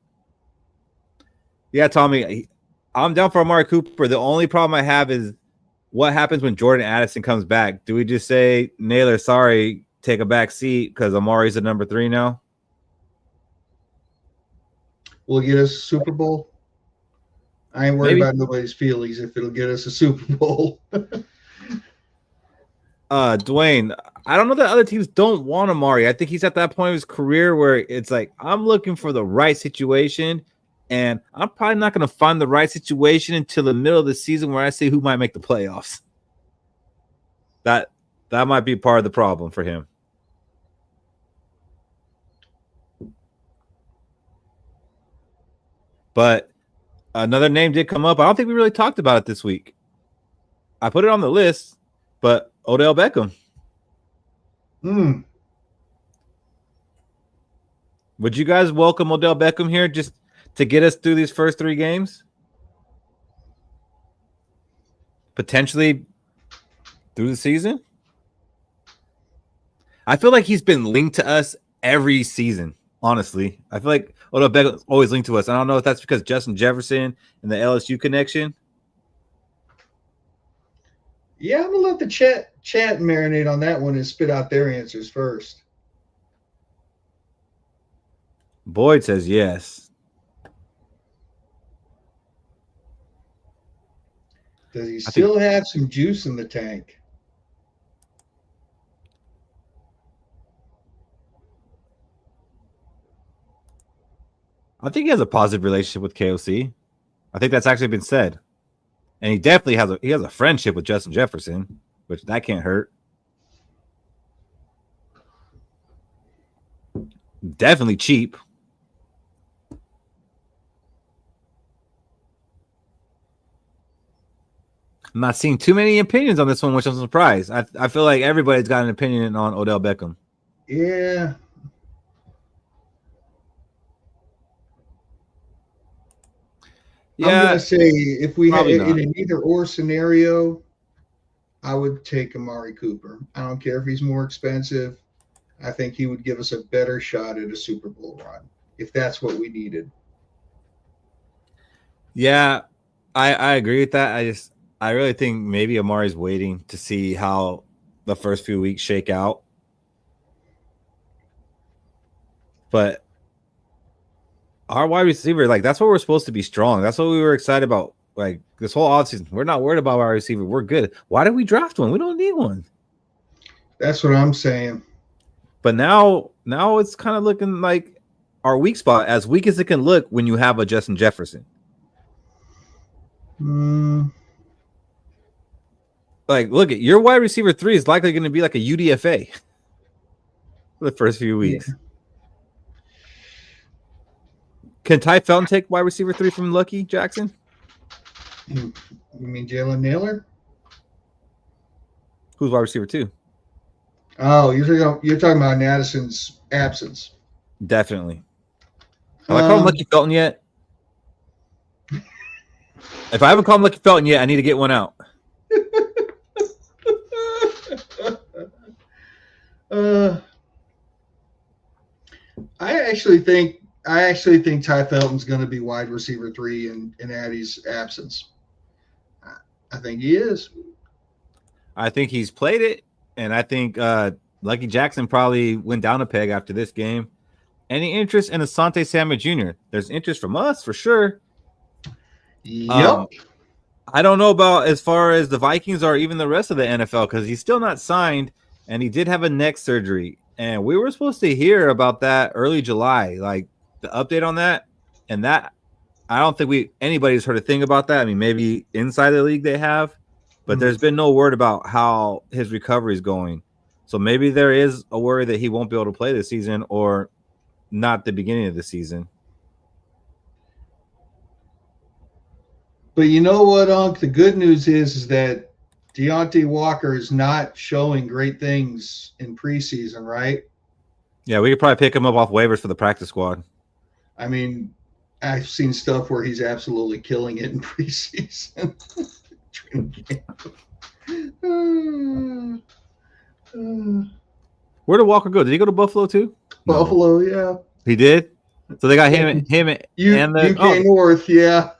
Yeah, Tommy, I'm down for Amari Cooper. The only problem I have is what happens when Jordan Addison comes back. Do we just say, Naylor, sorry, take a back seat because Amari's the number 3 now? Will it get us a Super Bowl? I ain't worried about nobody's feelings if it'll get us a Super Bowl. Dwayne, I don't know that other teams don't want Amari. I think he's at that point of his career where it's like, I'm looking for the right situation, and I'm probably not going to find the right situation until the middle of the season where I see who might make the playoffs. That might be part of the problem for him. But another name did come up. I don't think we really talked about it this week. I put it on the list, but Odell Beckham. Would you guys welcome Odell Beckham here just to get us through these first 3 games? Potentially through the season? I feel like he's been linked to us every season, honestly. I feel like Odell Beckham's always linked to us. I don't know if that's because Justin Jefferson and the LSU connection. Yeah, I'm going to let the chat marinate on that one and spit out their answers first. Boyd says yes. Does he still have some juice in the tank? I think he has a positive relationship with KOC. I think that's actually been said. And he definitely has a friendship with Justin Jefferson, which that can't hurt. Definitely cheap. I'm not seeing too many opinions on this one, which I'm surprised. I feel like everybody's got an opinion on Odell Beckham. Yeah. I'm going to say if we had in an either-or scenario, I would take Amari Cooper. I don't care if he's more expensive. I think he would give us a better shot at a Super Bowl run if that's what we needed. Yeah, I agree with that. I really think maybe Amari's waiting to see how the first few weeks shake out. But our wide receiver, like, that's what we're supposed to be strong. That's what we were excited about. Like, this whole offseason, we're not worried about wide receiver. We're good. Why did we draft one? We don't need one. That's what I'm saying. But now it's kind of looking like our weak spot, as weak as it can look when you have a Justin Jefferson. Like, look at your wide receiver 3 is likely going to be like a UDFA for the first few weeks. Yeah. Can Ty Felton take wide receiver 3 from Lucky Jackson? You mean Jalen Naylor? Who's wide receiver 2? Oh, you're talking about Addison's absence. Definitely. Have I called him Lucky Felton yet? If I haven't called him Lucky Felton yet, I need to get one out. I actually think Ty Felton's going to be wide receiver 3 in Addie's absence. I think he is. I think he's played it, and I think Lucky Jackson probably went down a peg after this game. Any interest in Asante Samuel Jr.? There's interest from us for sure. Yep. I don't know about as far as the Vikings or even the rest of the NFL because he's still not signed, and he did have a neck surgery. And we were supposed to hear about that early July, like the update on that. And that, I don't think anybody's heard a thing about that. I mean, maybe inside the league they have, but there's been no word about how his recovery is going. So maybe there is a worry that he won't be able to play this season or not the beginning of the season. But you know what, Unc? The good news is that Deontay Walker is not showing great things in preseason, right? Yeah, we could probably pick him up off waivers for the practice squad. I mean, I've seen stuff where he's absolutely killing it in preseason. Where did Walker go? Did he go to Buffalo too? Buffalo, yeah. He did? So they got him and the UK North, yeah.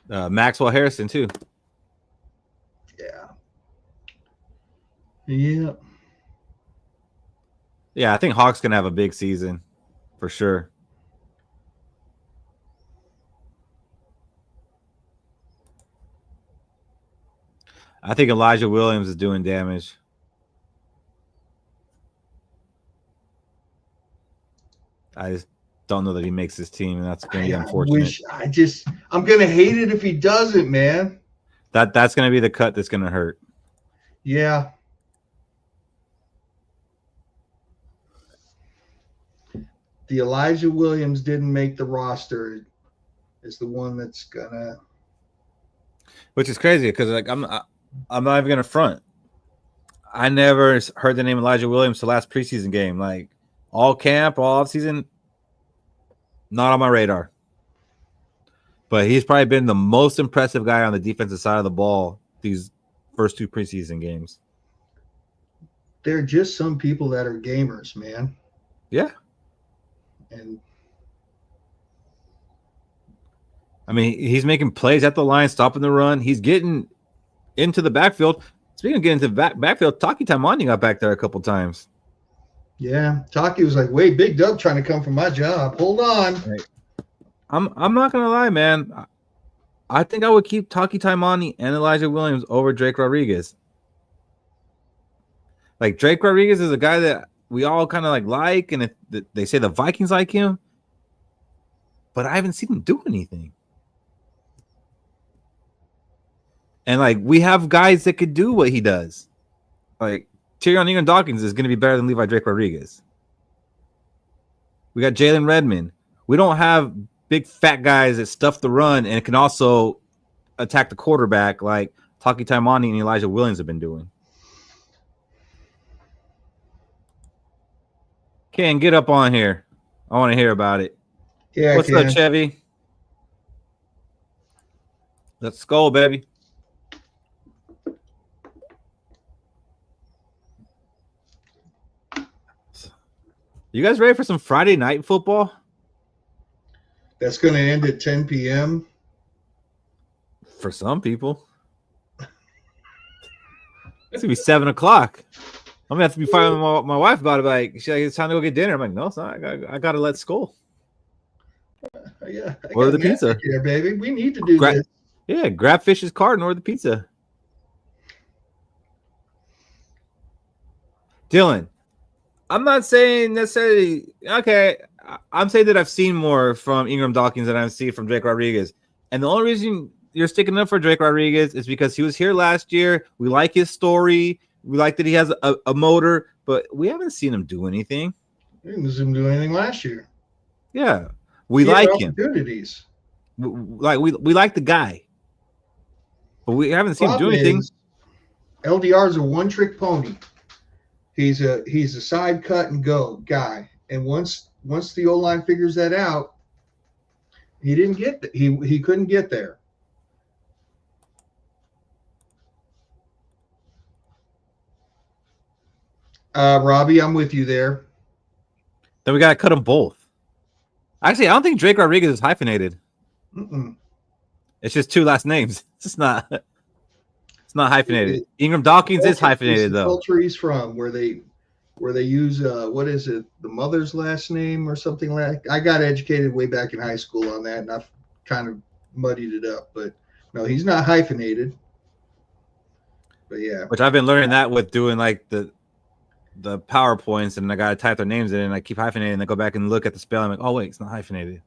Maxwell Harrison too. Yeah. Yeah, I think Hawk's gonna have a big season for sure. I think Elijah Williams is doing damage. I just don't know that he makes this team, and that's going to be unfortunate. I'm going to hate it if he doesn't, man. That's going to be the cut that's going to hurt. Yeah. The Elijah Williams didn't make the roster is the one that's going to. Which is crazy because like I'm not even going to front. I never heard the name Elijah Williams the last preseason game. Like all camp, all offseason, not on my radar. But he's probably been the most impressive guy on the defensive side of the ball these first 2 preseason games. There are just some people that are gamers, man. Yeah. And I mean, he's making plays at the line, stopping the run. He's getting into the backfield. Speaking of getting into the backfield, Taki Taimani got back there a couple times. Yeah, Taki was like, "Wait, Big Dub trying to come for my job. Hold on." Right. I'm not gonna lie, man. I think I would keep Taki Taimani and Elijah Williams over Drake Rodriguez. Like Drake Rodriguez is a guy that we all kind of like, and they say the Vikings like him, but I haven't seen him do anything. And like we have guys that could do what he does. Like Tyrion Ingram Dawkins is going to be better than Levi Drake Rodriguez. We got Jalen Redmond. We don't have big fat guys that stuff the run and can also attack the quarterback like Taki Taimani and Elijah Williams have been doing. Ken, get up on here. I want to hear about it. Yeah. What's up, Chevy? Let's Skol, baby. You guys ready for some Friday night football? That's going to end at 10 p.m. For some people. It's going to be 7 o'clock. I'm going to have to be fighting with my wife about it. Like, she's like, it's time to go get dinner. I'm like, no, it's not. I got to let Skol. Yeah. Order the pizza. Here, baby. We need to do this. Yeah, grab Fish's card and order the pizza. Dylan, I'm not saying necessarily okay. I'm saying that I've seen more from Ingram Dawkins than I've seen from Drake Rodriguez. And the only reason you're sticking up for Drake Rodriguez is because he was here last year. We like his story. We like that he has a motor, but we haven't seen him do anything. We didn't see him do anything last year. Yeah. We like him. Opportunities. Like we like the guy. But we haven't seen him do anything. LDR is a one-trick pony. He's a side cut and go guy. And once the O-line figures that out, he couldn't get there. Robbie, I'm with you there. Then we gotta cut them both. Actually, I don't think Drake Rodriguez is hyphenated. Mm-mm. It's just 2 last names. It's not hyphenated. Ingram Dawkins is hyphenated though. Culture he's from, where they use what is it, the mother's last name or something like. I got educated way back in high school on that, and I've kind of muddied it up. But no, he's not hyphenated. But yeah, which I've been learning that with doing like the PowerPoints, and I gotta type their names in, and I keep hyphenating, and I go back and look at the spelling. I'm like, oh wait, it's not hyphenated.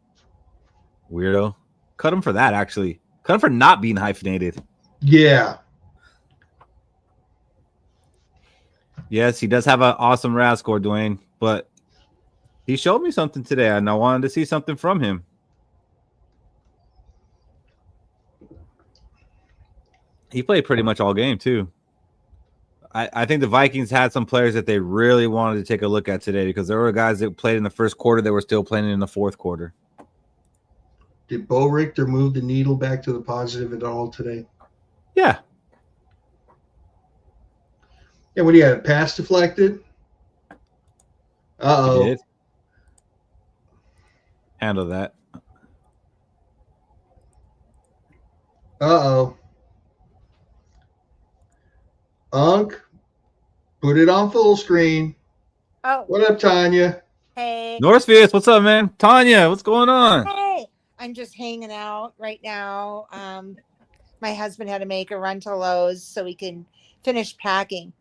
Weirdo. Cut him for that. Actually, cut him for not being hyphenated. Yeah. Yes, he does have an awesome RAS score, Dwayne, but he showed me something today, and I wanted to see something from him. He played pretty much all game, too. I think the Vikings had some players that they really wanted to take a look at today because there were guys that played in the first quarter that were still playing in the fourth quarter. Did Bo Richter move the needle back to the positive at all today? Yeah. Yeah, what do you have? Pass deflected? Uh-oh. He did. Handle that. Uh-oh. Unc, put it on full screen. Oh. What up, Tanya? Hey. Northfield, what's up, man? Tanya, what's going on? Hey. I'm just hanging out right now. my husband had to make a run to Lowe's so we can finish packing.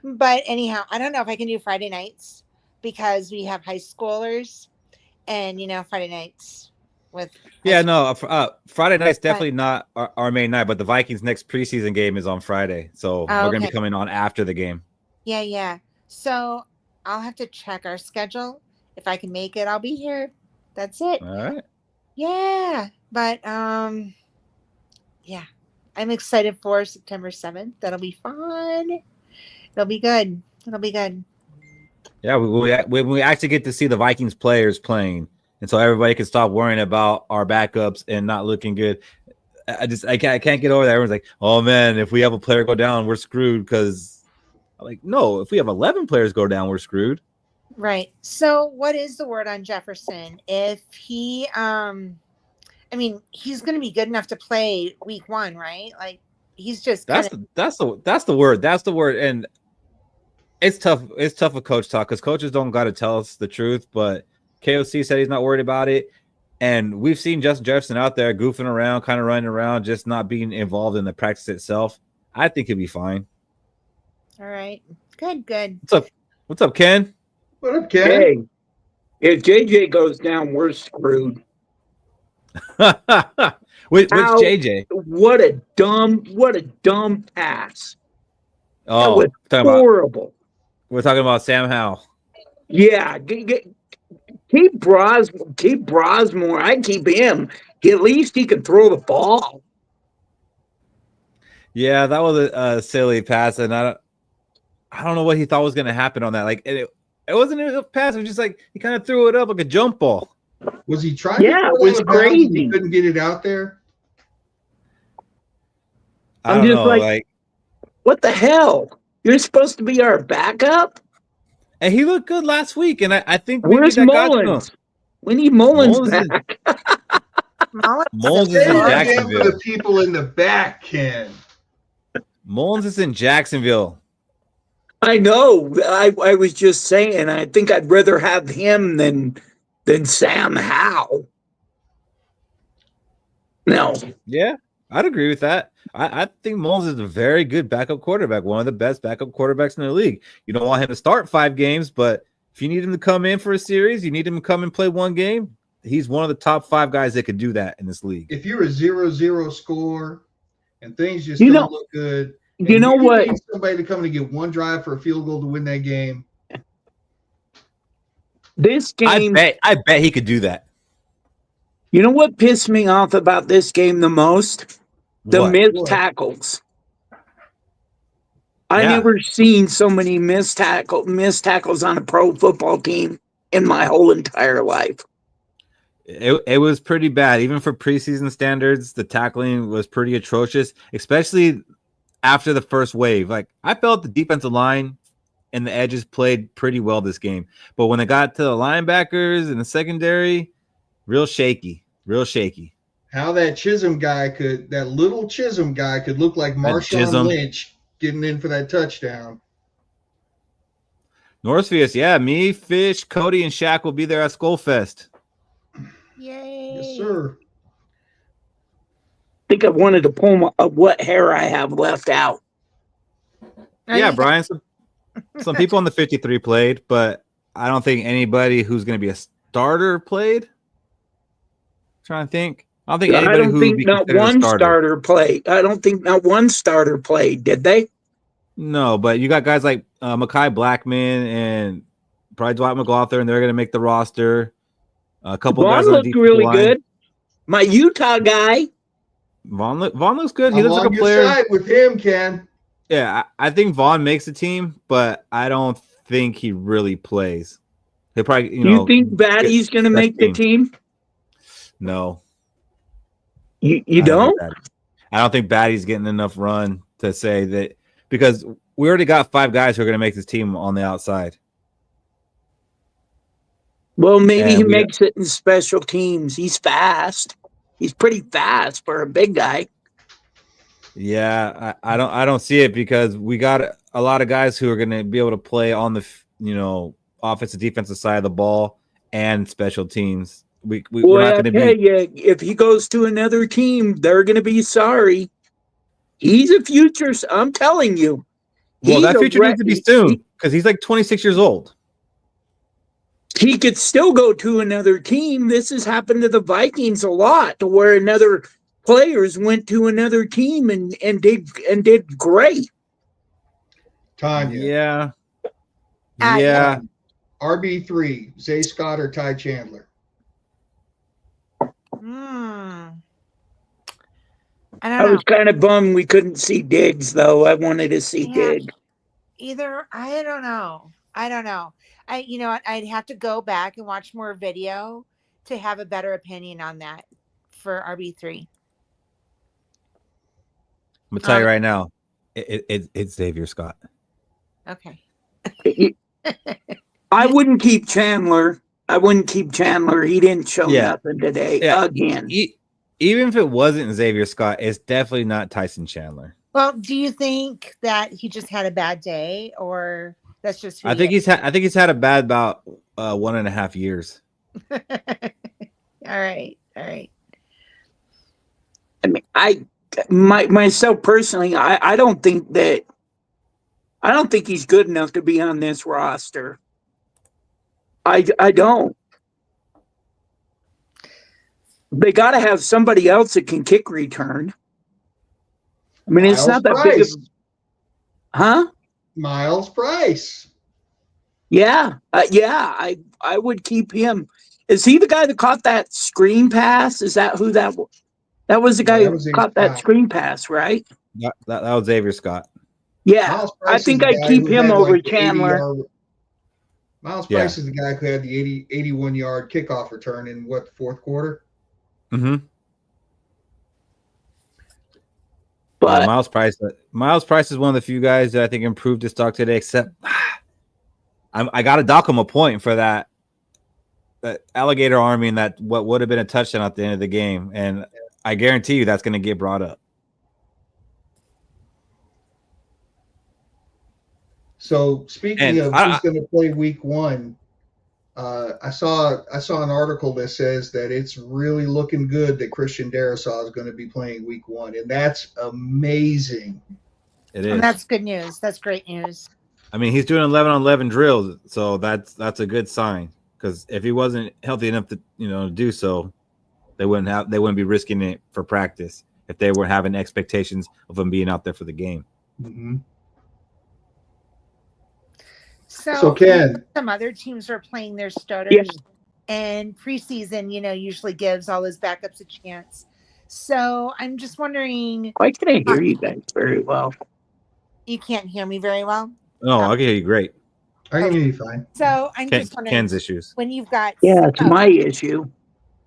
But anyhow, I don't know if I can do Friday nights because we have high schoolers, and Friday nights with Friday night's definitely not our main night, but the Vikings' next preseason game is on Friday, so we're gonna be coming on after the game. Yeah. So I'll have to check our schedule. If I can make it, I'll be here. That's it. All right. Yeah, but yeah, I'm excited for September 7th. That'll be fun. It'll be good. Yeah, we actually get to see the Vikings players playing, and so everybody can stop worrying about our backups and not looking good. I can't get over that. Everyone's like, "Oh man, if we have a player go down, we're screwed." Because I'm like, no, if we have 11 players go down, we're screwed. Right. So, what is the word on Jefferson? If he, he's going to be good enough to play week 1, right? Like, he's just that's the word. That's the word, and it's tough. It's tough with coach talk because coaches don't got to tell us the truth. But KOC said he's not worried about it, and we've seen Justin Jefferson out there goofing around, kind of running around, just not being involved in the practice itself. I think he'll be fine. All right. Good. What's up, Ken? What up, Ken? Hey, if JJ goes down, we're screwed. Which JJ? What a dumb pass. Oh, that was horrible. We're talking about Sam Howell. Yeah, keep Brosmore. I keep him. At least he can throw the ball. Yeah, that was a silly pass, and I don't know what he thought was going to happen on that. Like it wasn't a pass. It was just like he kind of threw it up like a jump ball. Was he trying? Yeah, it was crazy. He couldn't get it out there. I'm just like, what the hell? You're supposed to be our backup? And he looked good last week, and I think where's Mullins? We need Mullins back. Mullins is in Jacksonville. For the people in the back, Ken. Mullins is in Jacksonville. I know. I was just saying. I think I'd rather have him than Sam Howell. No. Yeah, I'd agree with that. I think Mullins is a very good backup quarterback, one of the best backup quarterbacks in the league. You don't want him to start 5 games, but if you need him to come in for a series, you need him to come and play 1 game, he's one of the top 5 guys that could do that in this league. If you're a 0-0 score and things just don't look good, you know what? Need somebody to come and get 1 drive for a field goal to win that game. This game, I bet he could do that. You know what pissed me off about this game the most? The missed tackles. I never seen so many missed tackles on a pro football team in my whole entire life. It was pretty bad. Even for preseason standards, the tackling was pretty atrocious, especially after the first wave. Like, I felt the defensive line and the edges played pretty well this game. But when it got to the linebackers and the secondary, real shaky. How that little Chisholm guy could look like Marshawn Lynch getting in for that touchdown. Northfield, yeah, me, Fish, Cody, and Shaq will be there at Skol Fest. Yay. Yes, sir. I think I wanted to pull what hair I have left out. Yeah, Brian, some people on the 53 played, but I don't think anybody who's going to be a starter played. I'm trying to think. I don't think anybody who would be not one starter played. I don't think not one starter played, did they? No, but you got guys like Mekhi Blackman and probably Dwight McLaughlin, and they're going to make the roster. A couple Vaughn guys on looked really good. My Utah guy. Vaughn looks good. He I'm looks like on a your player. side with him, Ken. Yeah, I think Vaughn makes the team, but I don't think he really plays. He'll probably, you think Batty's going to make the team? No. You don't? I don't think Batty's getting enough run to say that, because we already got 5 guys who are going to make this team on the outside. Well, maybe he makes it in special teams. He's fast. He's pretty fast for a big guy. Yeah, I don't see it, because we got a lot of guys who are going to be able to play on the offensive defensive side of the ball and special teams. We're not going to be. If he goes to another team, they're going to be sorry. He's a future. I'm telling you. Well, that future needs to be soon because he's like 26 years old. He could still go to another team. This has happened to the Vikings a lot, to where another players went to another team and did great. Tanya. Yeah. RB3, Zay Scott or Ty Chandler? I was kind of bummed we couldn't see Diggs, though. I wanted to see Diggs. I don't know. I'd have to go back and watch more video to have a better opinion on that for RB3. I'm gonna tell you right now, it's Xavier Scott. Okay. I wouldn't keep Chandler. He didn't show nothing today again. Even if it wasn't Xavier Scott, it's definitely not Tyson Chandler. Well, do you think that he just had a bad day, or that's just? I think he's had a bad about 1.5 years. All right. I mean, myself personally, I don't think he's good enough to be on this roster. I don't. They got to have somebody else that can kick return. I mean, it's not that big of, Miles Price. Yeah, I would keep him. Is he the guy that caught that screen pass? Is that who that was? That was the guy who caught that screen pass, right? That was Xavier Scott. Yeah, I think I'd keep him over Chandler. Miles Price is the guy who had the 81-yard kickoff return in the fourth quarter? Mm-hmm. But Miles Price is one of the few guys that I think improved his stock today. Except, I got to dock him a point for that alligator army and that what would have been a touchdown at the end of the game, and I guarantee you that's going to get brought up. So speaking of who's going to play week 1. I saw an article that says that it's really looking good that Christian Darrisaw is going to be playing week 1, and that's amazing. It is. And that's good news. That's great news. I mean, he's doing 11-on-11 drills, so that's a good sign. Because if he wasn't healthy enough to do so, they wouldn't be risking it for practice if they were having expectations of him being out there for the game. Mm-hmm. So Ken, some other teams are playing their starters, and preseason, usually gives all those backups a chance. So I'm just wondering. Why can I hear you guys very well? You can't hear me very well? No, I can hear you great. I can hear you fine. So I'm just wondering. Ken's issues. When you've got it's my issue.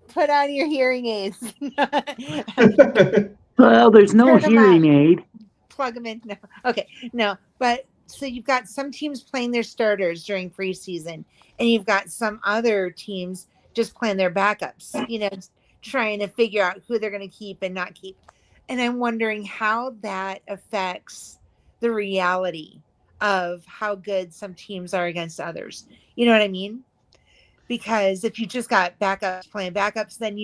Put on your hearing aids. Well, there's no hearing aid. Plug them in. No. Okay. No, but so you've got some teams playing their starters during preseason, and you've got some other teams just playing their backups, trying to figure out who they're going to keep and not keep. And I'm wondering how that affects the reality of how good some teams are against others. You know what I mean? Because if you just got backups playing backups, then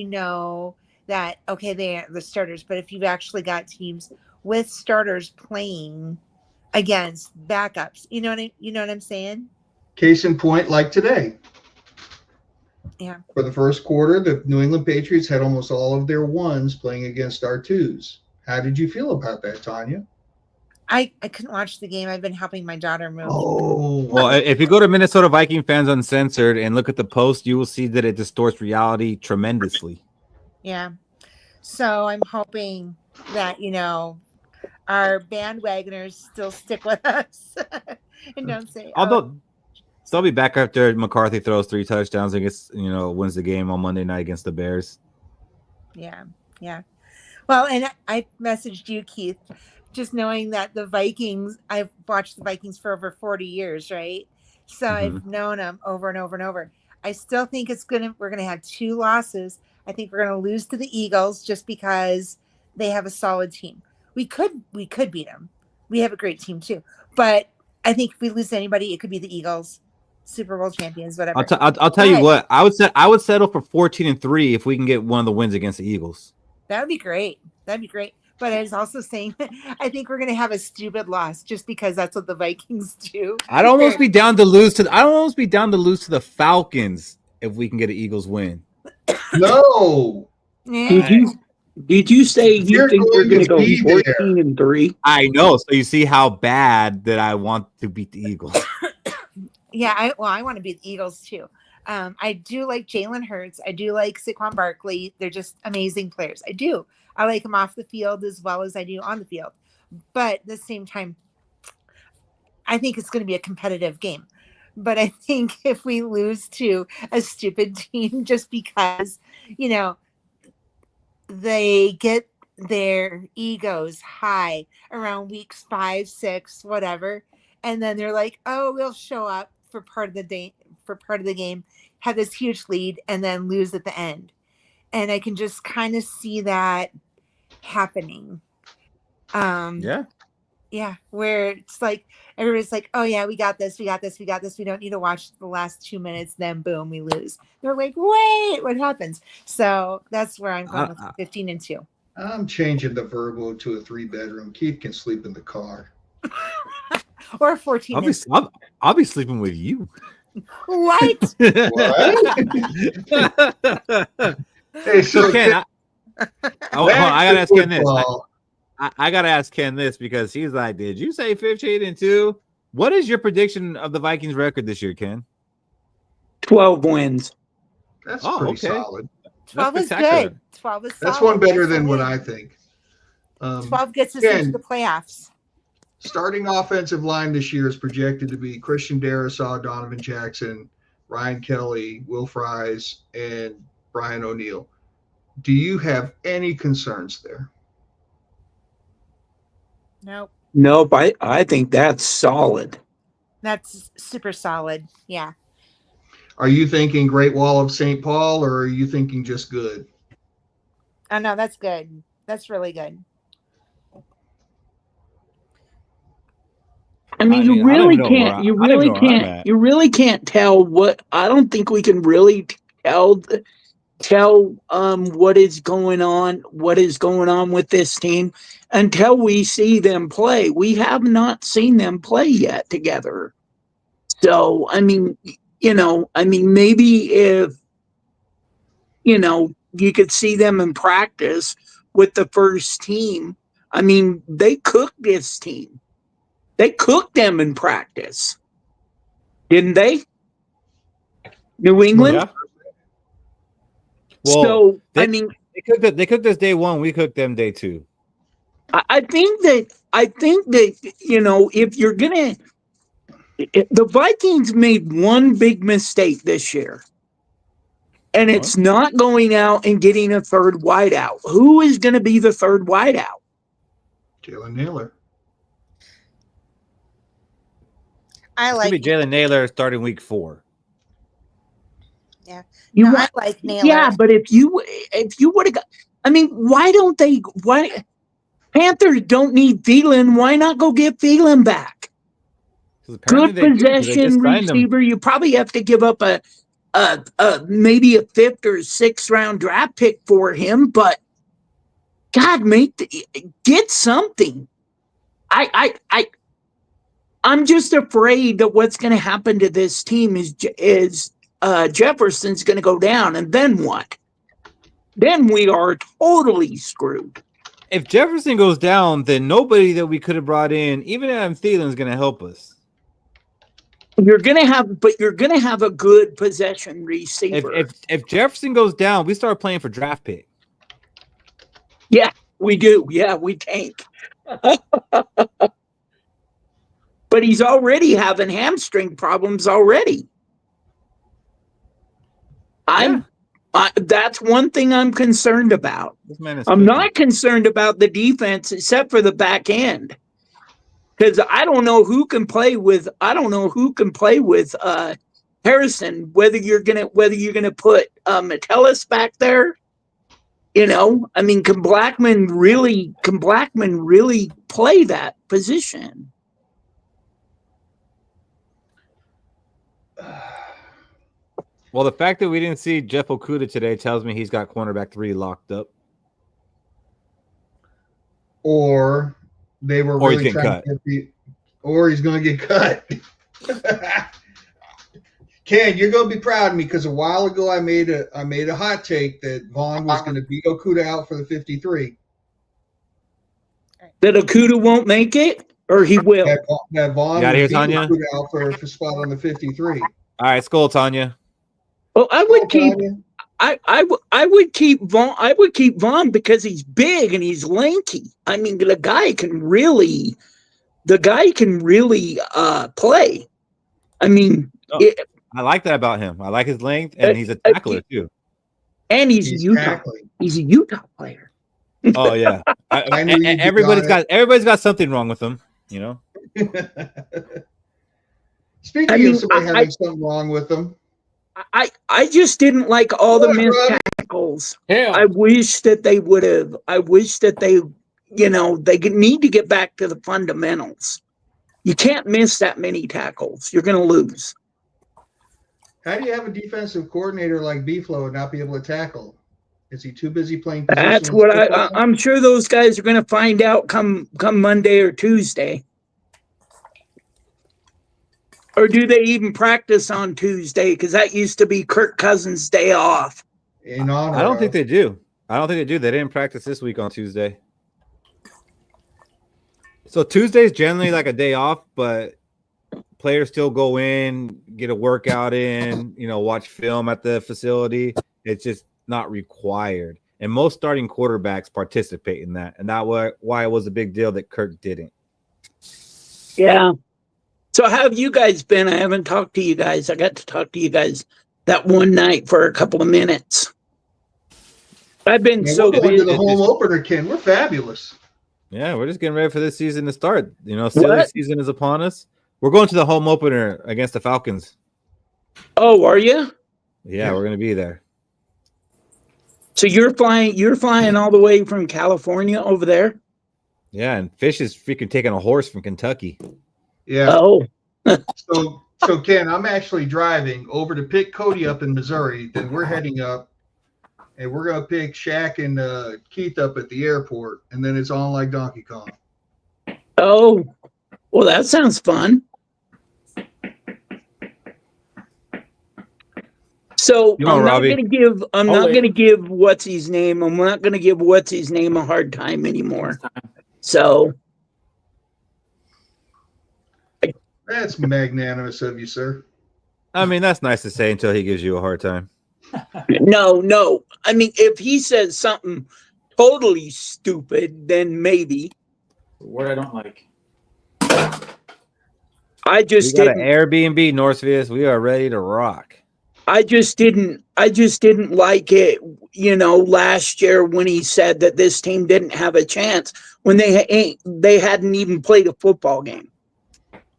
that, okay, they aren't the starters. But if you've actually got teams with starters playing against backups, you know what I'm saying? Case in point, like today. Yeah. For the first quarter, the New England Patriots had almost all of their ones playing against our twos. How did you feel about that, Tanya? I couldn't watch the game. I've been helping my daughter move. Oh. Well, if you go to Minnesota Viking Fans Uncensored and look at the post, you will see that it distorts reality tremendously. Yeah. So I'm hoping that, our bandwagoners still stick with us and don't say, although they'll be back after McCarthy throws 3 touchdowns and gets, wins the game on Monday night against the Bears. Yeah. Yeah. Well, and I messaged you, Keith, just knowing that the Vikings, I've watched the Vikings for over 40 years, right? So I've known them over and over and over. I still think we're going to have 2 losses. I think we're going to lose to the Eagles just because they have a solid team. We could beat them. We have a great team too. But I think if we lose to anybody, it could be the Eagles, Super Bowl champions, whatever. I'll tell you what. I would settle for 14-3 if we can get one of the wins against the Eagles. That would be great. That'd be great. But I was also saying, I think we're going to have a stupid loss just because that's what the Vikings do. I'd almost be down to lose to the Falcons if we can get an Eagles win. No. Did you say you You're think we're going going to to go be there. 14-3? I know. So you see how bad that I want to beat the Eagles. Yeah, I want to beat the Eagles too. I do like Jalen Hurts. I do like Saquon Barkley. They're just amazing players. I do. I like them off the field as well as I do on the field. But at the same time, I think it's going to be a competitive game. But I think if we lose to a stupid team just because, you know, they get their egos high around weeks 5, 6, whatever, and then they're like, "Oh, we'll show up for part of the day, for part of the game, have this huge lead, and then lose at the end." And I can just kind of see that happening. Yeah, where it's like everybody's like, "Oh yeah, we got this, we got this, we got this. We don't need to watch the last 2 minutes." Then boom, we lose. They're like, "Wait, what happens?" So that's where I'm going with 15-2. I'm changing the verbal to a 3-bedroom. Keith can sleep in the car. Or 14. I'll be sleeping with you. What? Hey, so Ken, I gotta ask Ken this. I gotta ask Ken this because he's like, "Did you say 15-2? What is your prediction of the Vikings record this year, Ken?" 12 wins. That's pretty solid. 12 is good. 12 is solid. That's one better than what I think. 12 gets us into the playoffs. Starting offensive line this year is projected to be Christian Darrisaw, Donovan Jackson, Ryan Kelly, Will Fries, and Brian O'Neill. Do you have any concerns there? Nope. I think that's solid. That's super solid. Yeah. Are you thinking Great Wall of St. Paul, or are you thinking just good? Oh no, that's good. That's really good. I mean, you really can't tell what. I don't think we can really tell what is going on with this team until we see them play. We have not seen them play yet together. So, I mean, maybe if, you could see them in practice with the first team. I mean, they cooked this team. They cooked them in practice. Didn't they? New England? Yeah. Well, so, they cooked us day one. We cooked them day two. I think that, if you're going to, the Vikings made one big mistake this year, and it's not going out and getting a third wideout. Who is going to be the third wideout? Jalen Naylor. I like it. Jalen Naylor starting week 4. Yeah. I like Naylor. Yeah, but if you would have got, I mean, why Panthers don't need Thielen. Why not go get Thielen back? Good possession receiver. You probably have to give up a maybe a 5th or 6th round draft pick for him, but God, get something. I'm just afraid that what's going to happen to this team is Jefferson's going to go down, and then what? Then we are totally screwed. If Jefferson goes down, then nobody that we could have brought in, even Adam Thielen, is going to help us. You're gonna have a good possession receiver. If Jefferson goes down, we start playing for draft pick. Yeah, we do. Yeah, we tank. But he's already having hamstring problems already. That's one thing I'm concerned about. I'm not concerned about the defense except for the back end. Because I don't know who can play with Harrison. Whether you're gonna put Metellus back there, I mean, can Blackman really play that position? Well, the fact that we didn't see Jeff Okudah today tells me he's got cornerback 3 locked up. or they were Or he's really getting trying cut. or he's going to get cut. Ken, you're going to be proud of me because a while ago I made a hot take that Vaughn was going to beat Okuda out for the 53. That Okuda won't make it, or he will. That Vaughn You gotta would hear beat Tanya? Okuda out for a spot on the 53. All right, Skol, Tanya. Well, I would keep. Tanya? I would keep Vaughn. I would keep Vaughn because he's big and he's lanky. I mean, the guy can really play. I mean, I like that about him. I like his length, and he's a tackler too. And he's Utah. Tackling. He's a Utah player. Oh yeah, everybody's got something wrong with them, you know. Speaking of somebody having something wrong with them, I just didn't like all the missed tackles. Yeah. I wish that they would have. I wish that they need to get back to the fundamentals. You can't miss that many tackles. You're going to lose. how do you have a defensive coordinator like B-Flow and not be able to tackle? Is he too busy playing position? That's what I'm sure those guys are going to find out come Monday or Tuesday. Or do they even practice on Tuesday? Because that used to be Kirk Cousins' day off. I don't think they do. They didn't practice this week on Tuesday. So Tuesday's generally like a day off, but players still go in, get a workout in, watch film at the facility. It's just not required. And most starting quarterbacks participate in that. And that's why it was a big deal that Kirk didn't. Yeah. So how have you guys been? I haven't talked to you guys. I got to talk to you guys that one night for a couple of minutes. I've been so busy. busy. To the home opener, Ken. We're fabulous. Yeah, we're just getting ready for this season to start. Silly season is upon us. We're going to the home opener against the Falcons. Oh, are you? Yeah, we're going to be there. So you're flying all the way from California over there? Yeah, and Fish is freaking taking a horse from Kentucky. Yeah. Oh. So Ken, I'm actually driving over to pick Cody up in Missouri. Then we're heading up, and we're gonna pick Shaq and Keith up at the airport, and then it's on like Donkey Kong. Oh, well, that sounds fun. So I'm not going to give what's his name. I'm not going to give what's his name a hard time anymore. So that's magnanimous of you, sir. I mean, that's nice to say until he gives you a hard time. No. I mean, if he says something totally stupid, then maybe. The word I don't like. We got an Airbnb, Northfield. We are ready to rock. I just didn't like it, last year when he said that this team didn't have a chance when they hadn't even played a football game.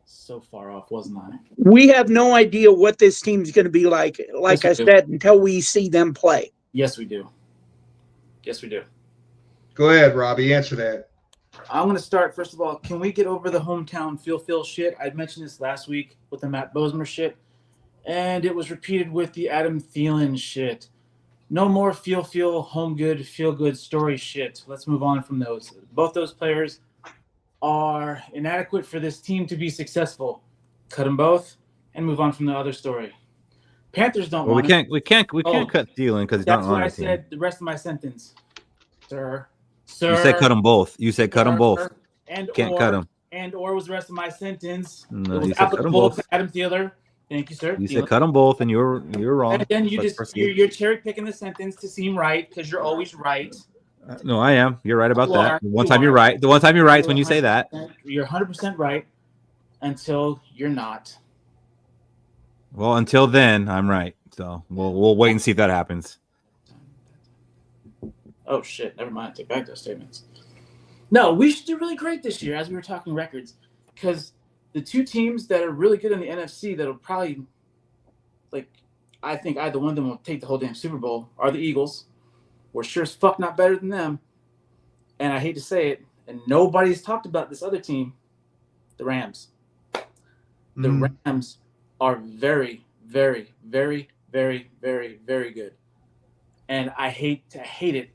So far off, wasn't I? We have no idea what this team's going to be like I said, until we see them play. Yes, we do. Go ahead, Robbie. Answer that. I'm going to start. First of all, can we get over the hometown feel shit? I mentioned this last week with the Matt Bozemer shit. And it was repeated with the Adam Thielen shit. No more feel good story shit. Let's move on from those. Both those players are inadequate for this team to be successful. Cut them both and move on from the other story. Panthers don't want it. We can't cut Thielen because he's not on our team. That's why I said the rest of my sentence. Sir. You said cut them both. Cut them both. Can't cut them. And or was the rest of my sentence. No, it was applicable to Adam Thielen. Thank you, sir. You said cut them both, and you're wrong. And then you're cherry picking the sentence to seem right because you're always right. No, I am. You're right about that. The one time you're right is when you say that. You're 100% right until you're not. Well, until then, I'm right. So we'll wait and see if that happens. Oh shit! Never mind. I take back those statements. No, we should do really great this year, as we were talking records, because the two teams that are really good in the NFC that'll probably, I think either one of them will take the whole damn Super Bowl are the Eagles. We're sure as fuck not better than them. And I hate to say it, and nobody's talked about this other team, the Rams. The Rams are very, very, very, very, very, very good. And I hate it.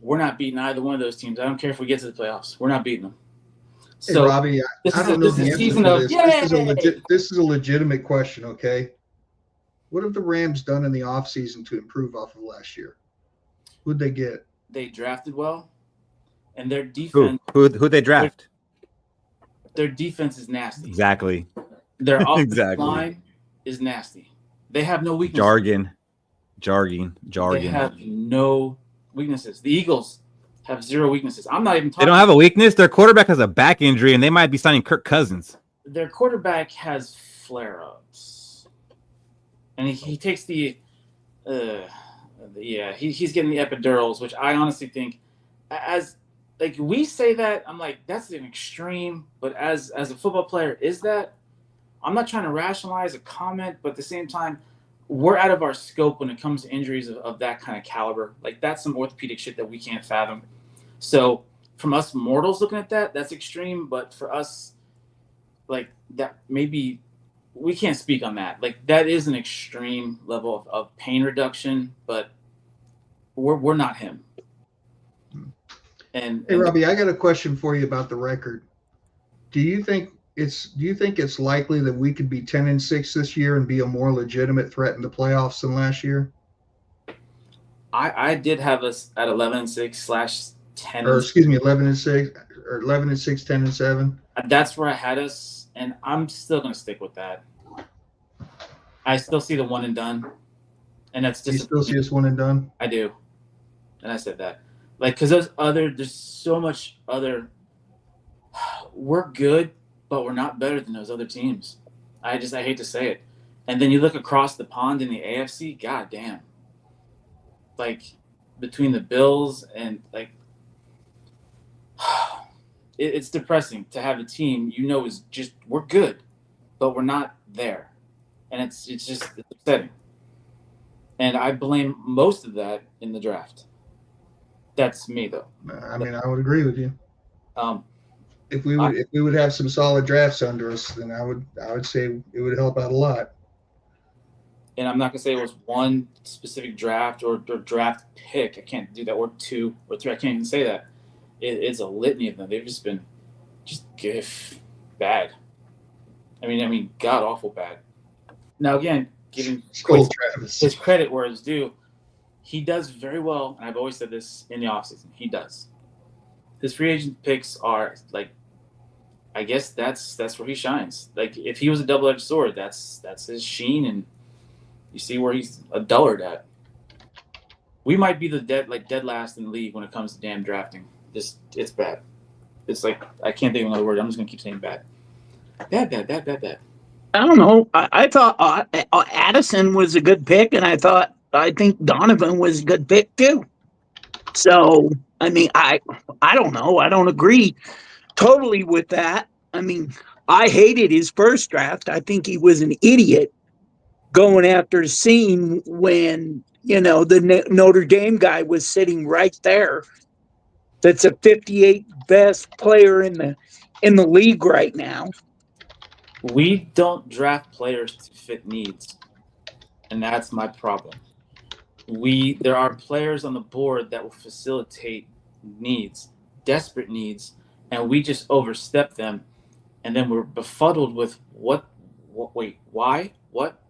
we're not beating either one of those teams. I don't care if we get to the playoffs. We're not beating them. Hey, So Robbie, I don't know the answer to this. This is a legitimate question, okay? What have the Rams done in the offseason to improve off of last year? Who'd they get? They drafted well, and their defense. Who'd they draft? Their defense is nasty. Exactly. Their offensive line is nasty. They have no weaknesses. Jargon. They have no weaknesses. The Eagles have zero weaknesses. I'm not even talking. They don't have a weakness. Their quarterback has a back injury, and they might be signing Kirk Cousins. Their quarterback has flare-ups, and he takes he's getting the epidurals, which I honestly think, as like we say that, I'm like, that's an extreme. But as a football player, is that? I'm not trying to rationalize a comment, but at the same time, we're out of our scope when it comes to injuries of that kind of caliber. Like, that's some orthopedic shit that we can't fathom. So from us mortals looking at that, that's extreme. But for us, like, that maybe we can't speak on that. Like, that is an extreme level of pain reduction, but we're not him. And hey, Robbie, I got a question for you about the record. Do you think it's likely that we could be 10-6 this year and be a more legitimate threat in the playoffs than last year? I did have us at 11-6/10. Or excuse me, 11-6 or 11-6, 10-7. That's where I had us, and I'm still going to stick with that. I still see the one and done, and that's just. You still see us one and done? I do, and I said that, like, because there's so much other. We're good, but we're not better than those other teams. I hate to say it. And then you look across the pond in the AFC, god damn. Like, between the Bills and, like, it's depressing to have a team is just, we're good, but we're not there. And it's upsetting. And I blame most of that in the draft. That's me, though. I mean, I would agree with you. If we would have some solid drafts under us, then I would say it would help out a lot. And I'm not gonna say it was one specific draft or draft pick. I can't do that, or 2 or 3. I can't even say that. It's a litany of them. They've just been bad. I mean, god awful bad. Now again, giving Skol Travis his credit where it's due, he does very well, and I've always said this in the offseason. He does. His free agent picks are, like, I guess that's where he shines. Like, if he was a double-edged sword, that's his sheen, and you see where he's a dullard at. We might be the dead last in the league when it comes to damn drafting. It's bad. It's like, I can't think of another word. I'm just gonna keep saying bad. Bad. I don't know. I thought Addison was a good pick, and I think Donovan was a good pick too. So, I mean, I don't know. I don't agree totally with that. I mean, I hated his first draft. I think he was an idiot going after seeing when, the Notre Dame guy was sitting right there. That's a 58th best player in the league right now. We don't draft players to fit needs, and that's my problem. There are players on the board that will facilitate needs, desperate needs, and we just overstep them, and then we're befuddled with wait, why? What?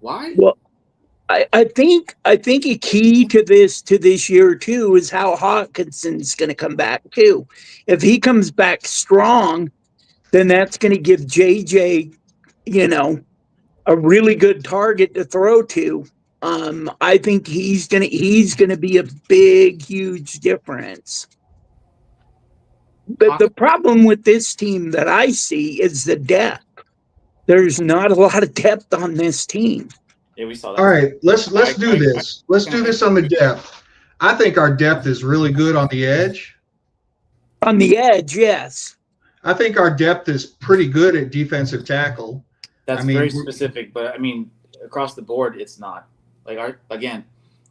Why? Well, I think a key to this year too is how Hawkinson's going to come back too. If he comes back strong, then that's going to give JJ, a really good target to throw to. I think he's gonna be a big, huge difference. But the problem with this team that I see is the depth. There's not a lot of depth on this team. Yeah, we saw that. All right, let's do this. Let's do this on the depth. I think our depth is really good on the edge. On the edge, yes. I think our depth is pretty good at defensive tackle. That's very specific, but I mean, across the board, it's not. Like,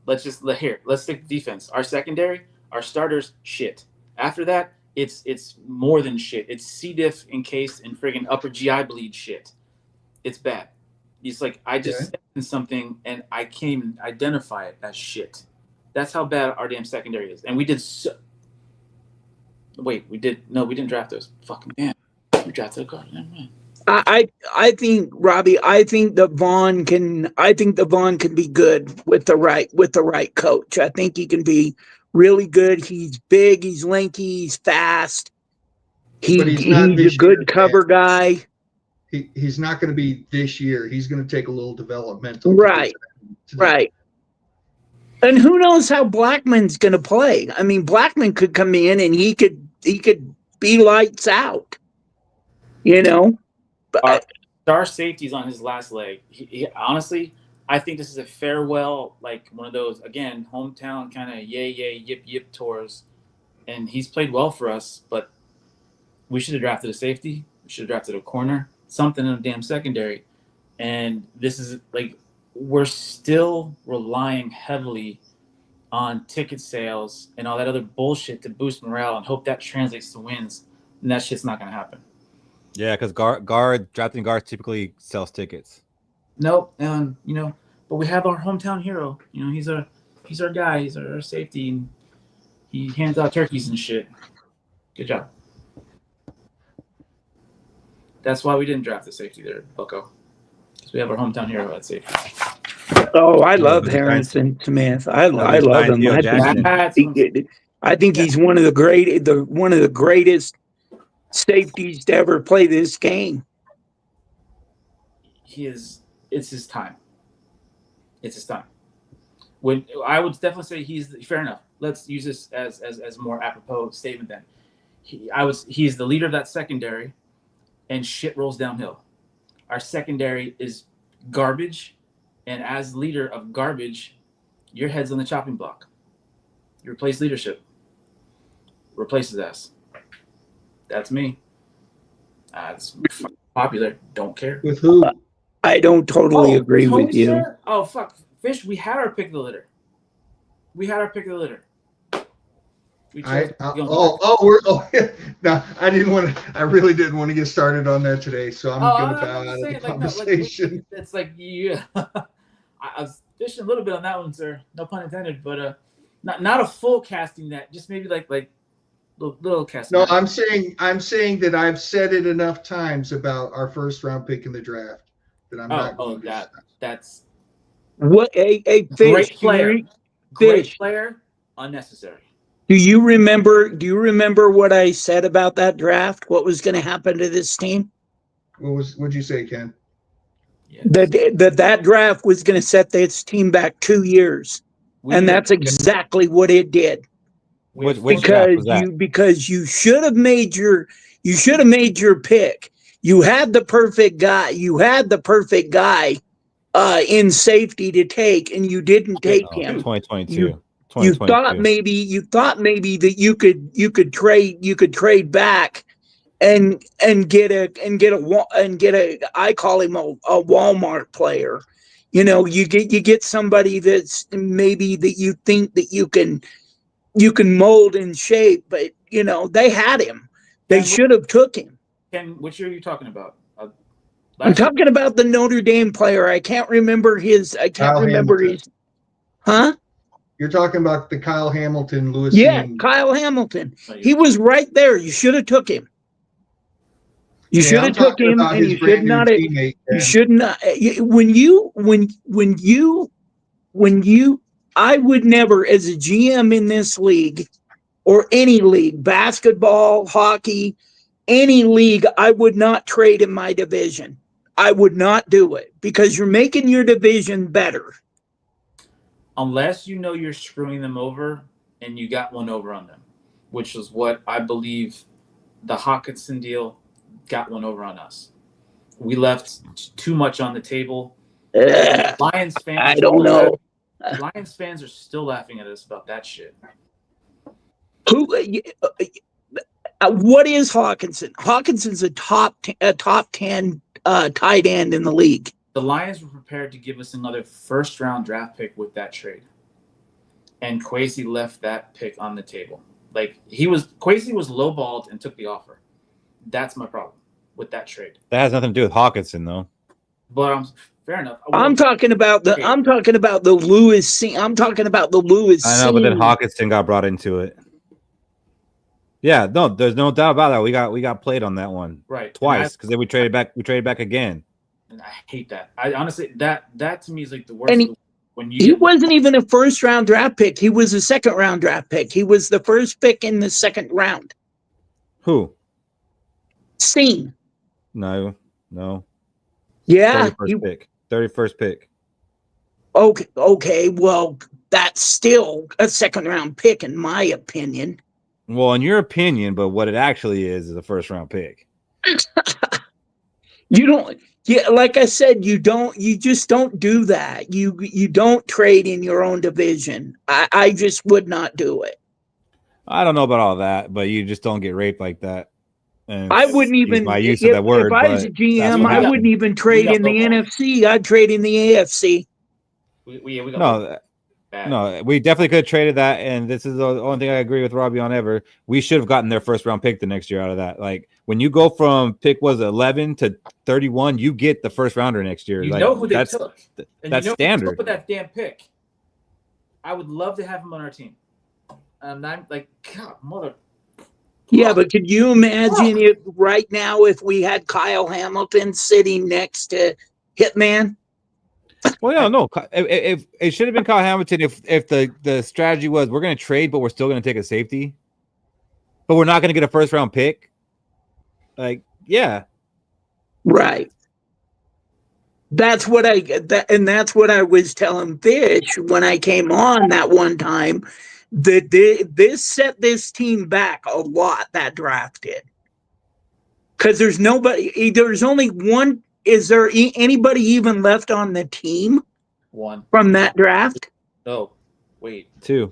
let's stick defense. Our secondary, our starters, shit. After that, it's more than shit. It's C. diff encased in friggin' upper GI bleed shit. It's bad. It's like, I just said something and I can't even identify it as shit. That's how bad our damn secondary is. And we did we didn't draft those. Fucking damn. We drafted a guard. Never mind. I think, Robbie, I think that Vaughn can be good with the right coach. I think he can be really good. He's big, he's lanky, he's fast. He's a good cover guy. He's not going to be this year. He's going to take a little developmental. Right. And who knows how Blackman's going to play? I mean, Blackman could come in and he could be lights out. You know. Our star safety's on his last leg. He honestly, I think this is a farewell, like one of those, again, hometown kind of yay, yip, yip tours. And he's played well for us, but we should have drafted a safety. We should have drafted a corner, something in the damn secondary. And this is like, we're still relying heavily on ticket sales and all that other bullshit to boost morale and hope that translates to wins. And that shit's not going to happen. Yeah, because drafting guards typically sells tickets. Nope, and but we have our hometown hero. He's our guy. He's our safety, and he hands out turkeys and shit. Good job. That's why we didn't draft the safety there, Bucko, because we have our hometown hero at safety. Oh, I love Harrison Smith. I love him. I think he's one of the greatest safeties to ever play this game. It's his time. It's his time. When I would definitely say he's fair enough. Let's use this as more apropos statement then. He's the leader of that secondary, and shit rolls downhill. Our secondary is garbage, and as leader of garbage, your head's on the chopping block. You replace leadership. Replace his ass. That's me. It's popular. Don't care. With who? I don't totally agree with you. Sir? Oh, fuck. Fish, we had our pick of the litter. No, I really didn't want to get started on that today, so I'm going to bow out of the conversation. It's like I was fishing a little bit on that one, sir. No pun intended, but not a full casting net, just maybe like little casting. No, I'm saying that I've said it enough times about our first round pick in the draft that I'm not going to. That's what a Fish, great player, unnecessary. Do you remember what I said about that draft? What was going to happen to this team? What'd you say, Ken? Yes. That draft was going to set this team back 2 years, and that's exactly what it did. Because you should have made your pick. You had the perfect guy. In safety to take, and you didn't take him. 2022. You thought maybe that you could trade back and get a I call him a Walmart player. You get somebody that's maybe that you think that you can mold and shape, but they had him. They should have took him. Ken, which year are you talking about? I'm talking about the Notre Dame player. I can't remember his. Huh? You're talking about the Kyle Hamilton, Lewis. Yeah, Kyle Hamilton. He was right there. You should have took him. You should have took him, and you should not. You should not. When you, I would never, as a GM in this league, or any league, basketball, hockey, any league, I would not trade in my division. I would not do it because you're making your division better. Unless you're screwing them over and you got one over on them, which is what I believe the Hawkinson deal got one over on us. We left too much on the table. Lions fans. I don't know. Lions fans are still laughing at us about that shit. What is Hawkinson? Hawkinson's a top 10 tight end in the league. The Lions were prepared to give us another first-round draft pick with that trade, and Kwesi left that pick on the table. Kwesi was lowballed and took the offer. That's my problem with that trade. That has nothing to do with Hawkinson, though. But Fair enough. I'm talking about the Lewis. I'm talking about the Lewis. I know, but then Hawkinson got brought into it. Yeah, no, there's no doubt about that. We got played on that one, right, twice, because then we traded back. We traded back again. And I hate that. I honestly that to me is like the worst. And he wasn't even a first-round draft pick. He was a second-round draft pick. He was the first pick in the second round. Who? Steen. No. Yeah. 31st pick. Okay. Well, that's still a second-round pick, in my opinion. Well, in your opinion, but what it actually is a first-round pick. You don't. Yeah, like I said, you just don't do that. You don't trade in your own division. I just would not do it. I don't know about all that, but you just don't get raped like that. And I wouldn't even my use of that word. If I was a GM, I wouldn't even trade in the NFC. I'd trade in the AFC. No, we definitely could have traded that, and this is the only thing I agree with Robbie on ever. We should have gotten their first round pick the next year out of that. Like when you go from pick 11 to 31, you get the first rounder next year. You like, know who they took. That's standard. With that damn pick, I would love to have him on our team. I'm like, God, mother. Yeah, but could you imagine if right now if we had Kyle Hamilton sitting next to Hitman? Well, yeah, no. If it should have been Kyle Hamilton if the strategy was we're going to trade, but we're still going to take a safety, but we're not going to get a first round pick. Like, yeah, right. That's what that's what I was telling Fish when I came on that one time. This set this team back a lot. That draft did, because there's nobody. There's only one. Is there anybody even left on the team? One from that draft? No, wait. Two.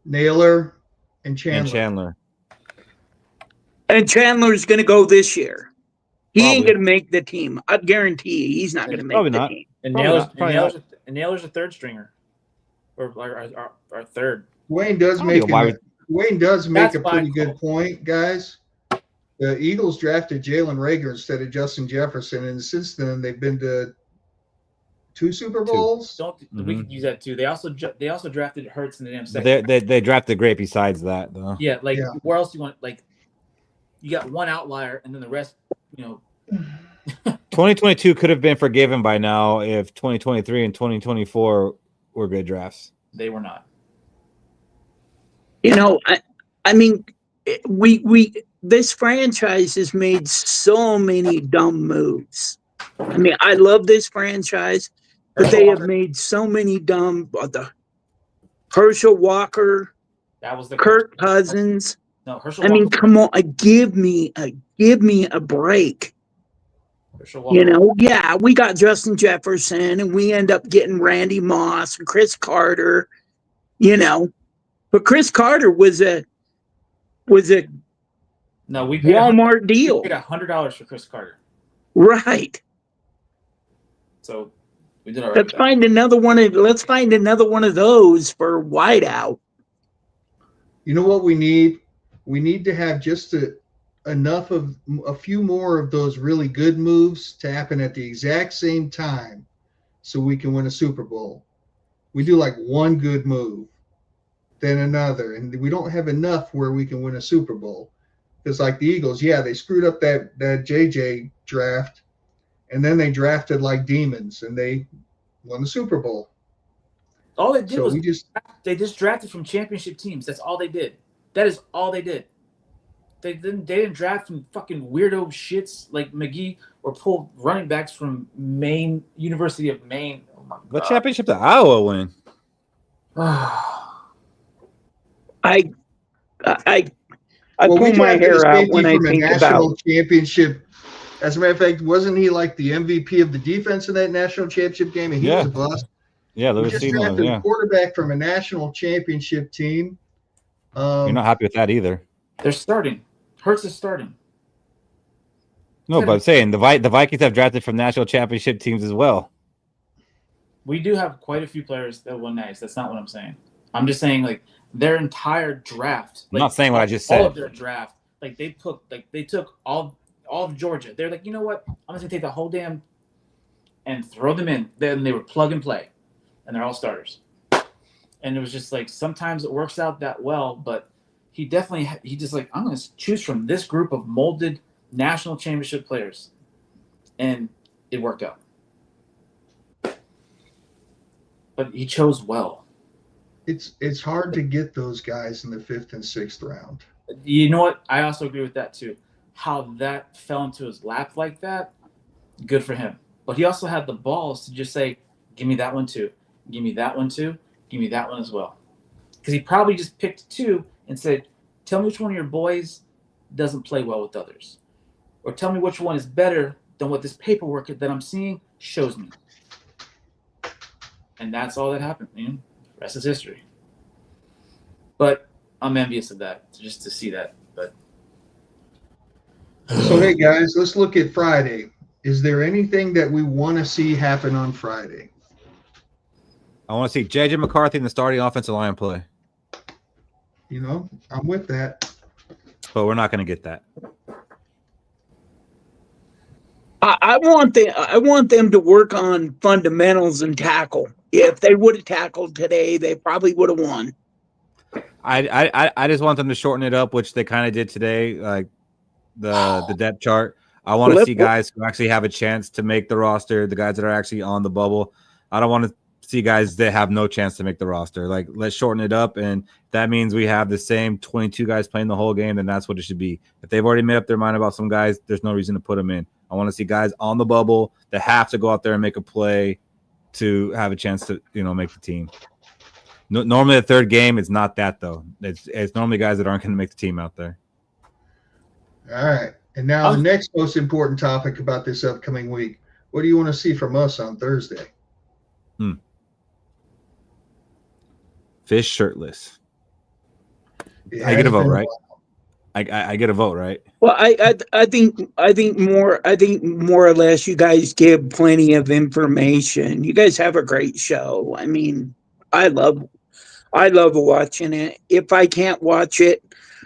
Naylor and Chandler. And Chandler's going to go this year. He ain't going to make the team. I guarantee you, he's not going to make the team. And Naylor's a third stringer, or our third. Wayne does make a pretty good point, guys. The Eagles drafted Jalen Reagor instead of Justin Jefferson, and since then they've been to 2 Super Bowls. We could use that too. They also drafted Hurts in the damn second. They drafted great besides that though. Yeah, where else do you want? Like, you got one outlier, and then the rest, 2022 could have been forgiven by now if 2023 and 2024 were good drafts. They were not. I mean, we this franchise has made so many dumb moves. I mean, I love this franchise, but they have made so many dumb. The Herschel Walker, that was the Kirk Cousins. No, Herschel. I mean, come on, give me a break. Yeah, we got Justin Jefferson, and we end up getting Randy Moss and Chris Carter. But Chris Carter was a we paid Walmart deal. We paid $100 for Chris Carter. Right. So we did all right. Let's find another one of those for wideout. You know what we need? We need to have just enough of a few more of those really good moves to happen at the exact same time, so we can win a Super Bowl. We do like one good move, then another, and we don't have enough where we can win a Super Bowl. Because like the Eagles, they screwed up that JJ draft, and then they drafted like demons, and they won the Super Bowl. All they did they just drafted from championship teams. That's all they did. That is all they did. They didn't draft from fucking weirdo shits like McGee or pull running backs from University of Maine. Oh my God. What championship did Iowa win? I pull my hair out when I think about championship. As a matter of fact, wasn't he like the MVP of the defense in that national championship game? And he was a bust. Yeah, we just drafted a quarterback from a national championship team. You're not happy with that either. They're starting. Hurts is starting. No, but I'm saying the Vikings have drafted from national championship teams as well. We do have quite a few players that won nice. That's not what I'm saying. I'm just saying like their entire draft. I'm not saying what I just said. All of their draft, they took all of Georgia. They're like, you know what? I'm just gonna take the whole damn and throw them in. Then they were plug and play, and they're all starters. And it was just like sometimes it works out that well, but he just like, I'm going to choose from this group of molded national championship players, and it worked out. But he chose well. It's hard to get those guys in the 5th and 6th round. You know what? I also agree with that too. How that fell into his lap like that, good for him. But he also had the balls to just say, give me that one too. Give me that one too. Give me that one as well. Because he probably just picked 2 and said, tell me which one of your boys doesn't play well with others. Or tell me which one is better than what this paperwork that I'm seeing shows me. And that's all that happened. The rest is history. But I'm envious of that, just to see that. But so, hey, guys, let's look at Friday. Is there anything that we want to see happen on Friday? I want to see J.J. McCarthy in the starting offensive line play. I'm with that. But we're not going to get that. I want them to work on fundamentals and tackle. If they would have tackled today, they probably would have won. I just want them to shorten it up, which they kind of did today, like the depth chart. I want to see guys who actually have a chance to make the roster, the guys that are actually on the bubble. I don't want to see guys that have no chance to make the roster. Like, let's shorten it up, and that means we have the same 22 guys playing the whole game, then that's what it should be. If they've already made up their mind about some guys, there's no reason to put them in. I want to see guys on the bubble that have to go out there and make a play to have a chance to, make the team. Normally the third game, it's not that, though. It's normally guys that aren't going to make the team out there. All right. And now the next most important topic about this upcoming week. What do you want to see from us on Thursday? Fish shirtless. I get a vote, right? I get a vote, right? Well, I think more or less you guys give plenty of information. You guys have a great show. I mean, I love watching it. If I can't watch it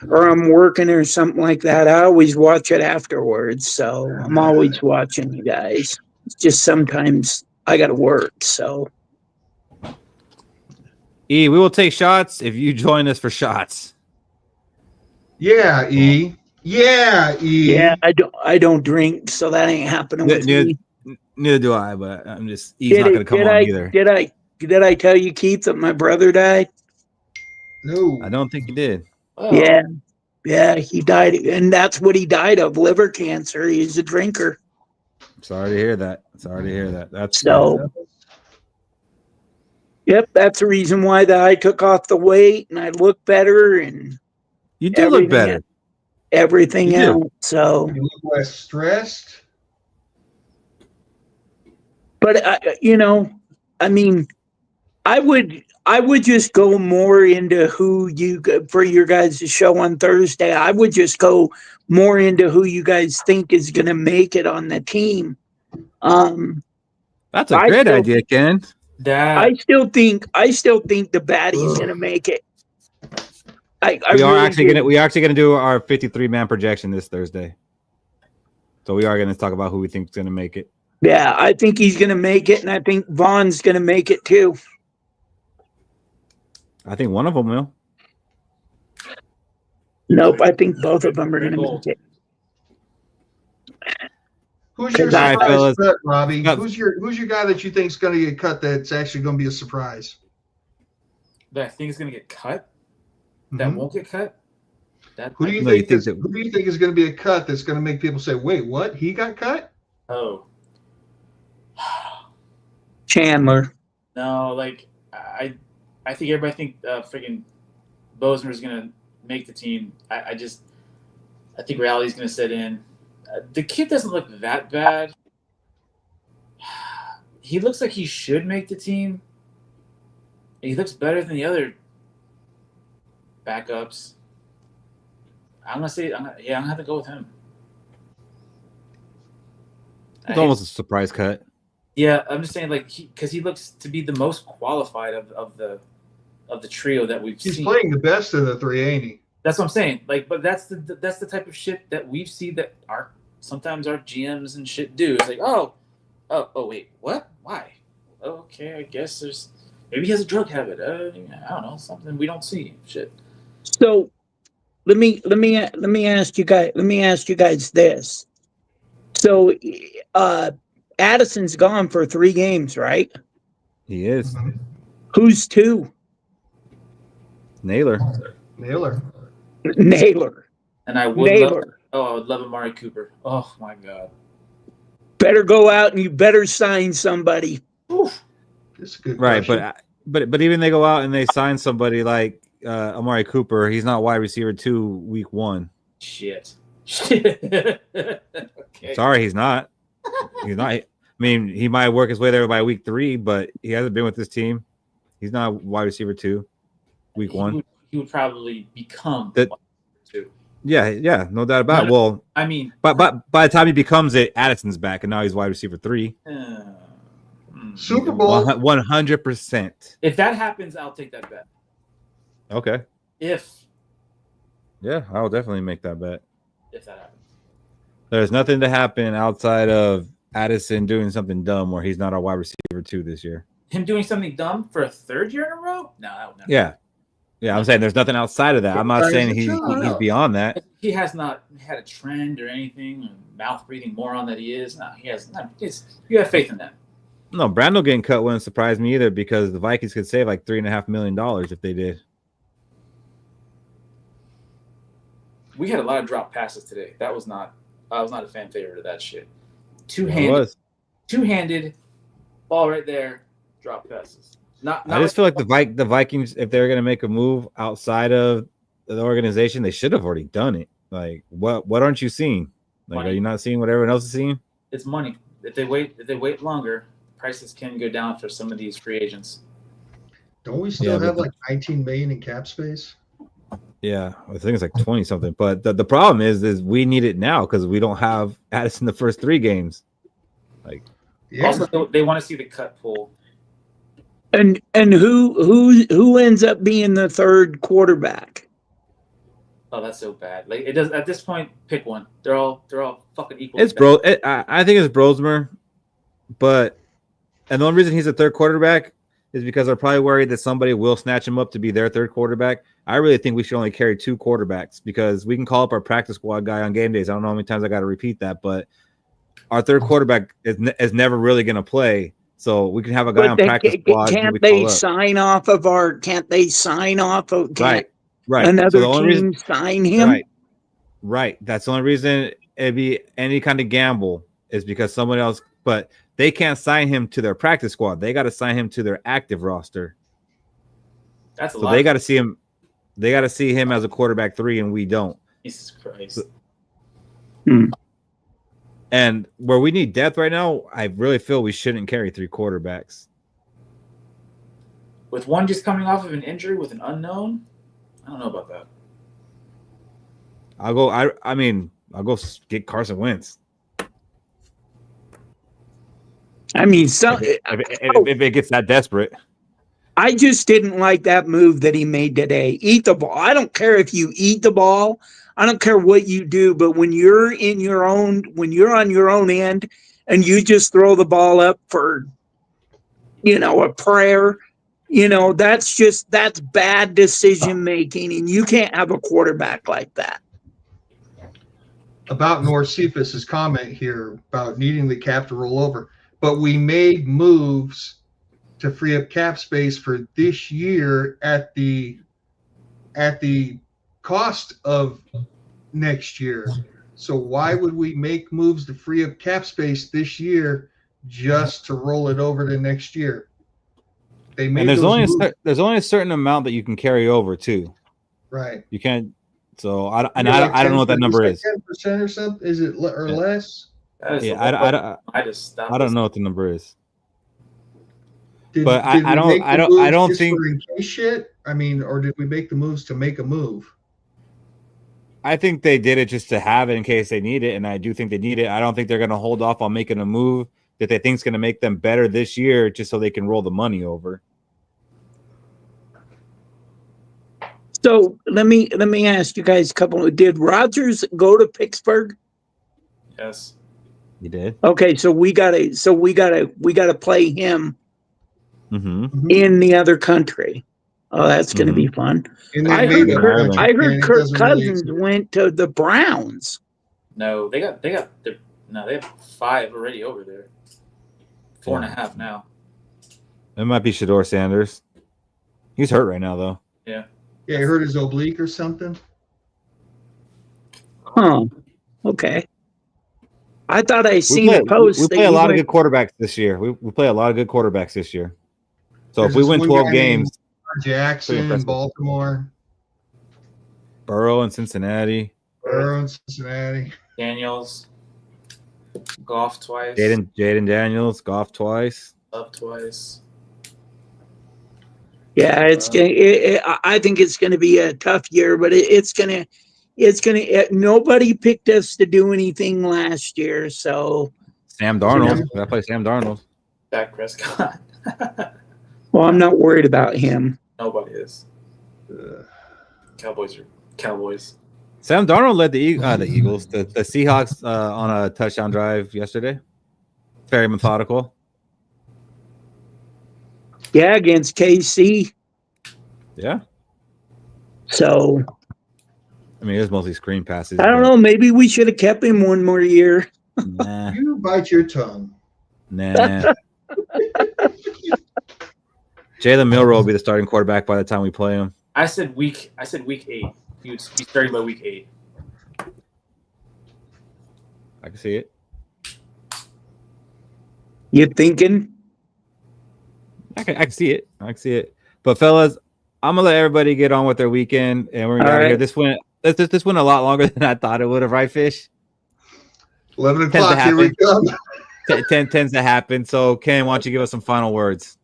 or I'm working or something like that, I always watch it afterwards. So I'm always watching you guys. It's just sometimes I got to work. So, E, we will take shots if you join us for shots. Yeah, E. Yeah, E. Yeah, I don't drink, so that ain't happening with me. Neither do I, but I'm just E's not going to come on either. Did I tell you, Keith, that my brother died? No, I don't think you did. Oh. Yeah, he died, and that's what he died of, liver cancer. He's a drinker. Sorry to hear that. That's so. Yep, that's the reason why I took off the weight and I look better and you do look better. Everything else. So you look less stressed. But I mean, I would just go more into who for your guys' show on Thursday. I would just go more into who you guys think is going to make it on the team. That's a great idea, Ken. I still think the baddie's going to make it. We are actually going to do our 53-man projection this Thursday. So we are going to talk about who we think is going to make it. Yeah, I think he's going to make it, and I think Vaughn's going to make it too. I think one of them will. Nope, I think both of them are going to make it. Who's your surprise cut, Robbie? Who's your guy that you think is going to get cut that's actually going to be a surprise? That I think is going to get cut? That won't get cut? Who do you think is going to be a cut that's going to make people say, wait, what? He got cut? Oh. Chandler. No, like, I think everybody think freaking Bozeman is going to make the team. I think reality's going to set in. The kid doesn't look that bad. He looks like he should make the team. He looks better than the other backups. I'm gonna have to go with him. It's almost a surprise cut. Yeah, I'm just saying, like, because he looks to be the most qualified of the trio that we've seen. He's playing the best of the three, ain't he? That's what I'm saying. Like, but that's the type of shit that we've seen that sometimes our GMs and shit do. It's like, oh, Oh, wait, what? Why? Okay, I guess maybe he has a drug habit. I don't know, something we don't see. Shit. So let me ask you guys this. So Addison's gone for 3 games, right? He is. Mhm. Who's 2? Naylor. Naylor. Naylor. And I would Naylor. I would love Amari Cooper. Oh my god. Better go out and you better sign somebody. Oof. That's a good Right, question. but even they go out and they sign somebody like Amari Cooper, he's not wide receiver 2 week 1. Shit. Okay. Sorry, he's not. He's not. I mean, he might work his way there by week 3, but he hasn't been with this team. He's not wide receiver 2 week 1. He would probably become That- wide receiver 2. Yeah, no doubt about it. Well, I mean, but by the time he becomes it, Addison's back, and now he's wide receiver 3. Super Bowl. 100%. If that happens, I'll take that bet. Okay. If Yeah, I'll definitely make that bet. that happens. There's nothing to happen outside of Addison doing something dumb where he's not our wide receiver 2 this year. Him doing something dumb for a 3rd year in a row? No, that would never. Yeah, I'm saying there's nothing outside of that. I'm not saying he's beyond that. He has not had a trend or anything, or mouth breathing moron that he is. No, he has not. You have faith in that. No, Brandel getting cut wouldn't surprise me either because the Vikings could save like $3.5 million if they did. We had a lot of drop passes today. I was not a fan favorite of that shit. Two-handed, ball right there, drop passes. I just feel like the Vikings, if they're going to make a move outside of the organization, they should have already done it. Like, what aren't you seeing? Like, money. Are you not seeing what everyone else is seeing? It's money. If they wait longer, prices can go down for some of these free agents. Don't we still have like 19 million in cap space? Yeah, I think it's like 20 something. But the problem is we need it now because we don't have Addison the first 3 games. Like, yeah. Also, they want to see the cut pull. And who ends up being the 3rd quarterback? Oh, that's so bad. Like, it does at this point. Pick one. They're all fucking equal. It's I think it's Brosmer, and the only reason he's a 3rd quarterback is because they're probably worried that somebody will snatch him up to be their 3rd quarterback. I really think we should only carry 2 quarterbacks because we can call up our practice squad guy on game days. I don't know how many times I got to repeat that, but our 3rd quarterback is never really going to play. So we can have a guy on practice squad. Can't they sign off of our? Can't they sign off of? Right. Another team sign him. Right. That's the only reason it'd be any kind of gamble is because someone else. But they can't sign him to their practice squad. They got to sign him to their active roster. That's a so lot. They got to see him. They got to see him as a quarterback 3, and we don't. Jesus Christ. And where we need depth right now, I really feel we shouldn't carry 3 quarterbacks. With one just coming off of an injury with an unknown, I don't know about that. I'll go get Carson Wentz. I mean, if it gets that desperate. I just didn't like that move that he made today. Eat the ball. I don't care if you eat the ball. I don't care what you do, but when you're on your own end and you just throw the ball up for, a prayer, that's bad decision making, and you can't have a quarterback like that. About Norcephus's comment here about needing the cap to roll over, but we made moves to free up cap space for this year at the cost of next year. So why would we make moves to free up cap space this year just to roll it over to next year? They made there's only a certain amount that you can carry over too. Right. You can't. So I don't know what that number is. 10% or something? Is it or less? Yeah, I don't know what the number is. But I don't think in case shit. I mean, or did we make the moves to make a move? I think they did it just to have it in case they need it, and I do think they need it. I don't think they're going to hold off on making a move that they think is going to make them better this year, just so they can roll the money over. So let me ask you guys a couple. Did Rodgers go to Pittsburgh? Yes. You did. Okay, so we gotta play him Mm-hmm. in the other country. Oh, that's going to be fun. And I then heard maybe Kirk, Ireland. I heard it Kirk doesn't really Cousins exist. went to the Browns. No, they have 5 already over there. 4.5 now. It might be Shador Sanders. He's hurt right now, though. Yeah. Yeah, he hurt his oblique or something. Huh. Okay. I thought I seen a post. We that play a he lot of went- good quarterbacks this year. We play a lot of good quarterbacks this year. So There's if we this win one 12 guy games, named Jackson in impressive. Baltimore, Burrow in Cincinnati, Burrow in Cincinnati. Daniels. Goff twice. Jaden Daniels, Goff twice. Up twice. Yeah, I think it's going to be a tough year, but nobody picked us to do anything last year, so. Sam Darnold. We gotta play Sam Darnold. Dak Prescott. Well, I'm not worried about him. Nobody is. Cowboys are Cowboys. Sam Darnold led the Eagles, the Seahawks on a touchdown drive yesterday. Very methodical. Yeah, against KC. Yeah. So. I mean, it was mostly screen passes. I don't know. Maybe we should have kept him one more year. Nah. You bite your tongue. Nah. Jalen Milroe will be the starting quarterback by the time we play him. I said week 8. He would be starting by week 8. I can see it. You thinking? I can see it. I can see it. But fellas, I'm gonna let everybody get on with their weekend, and we're gonna get out of here. This went a lot longer than I thought it would have, right, Fish? 11 o'clock, here we come. 10 tends to happen. So, Ken, why don't you give us some final words?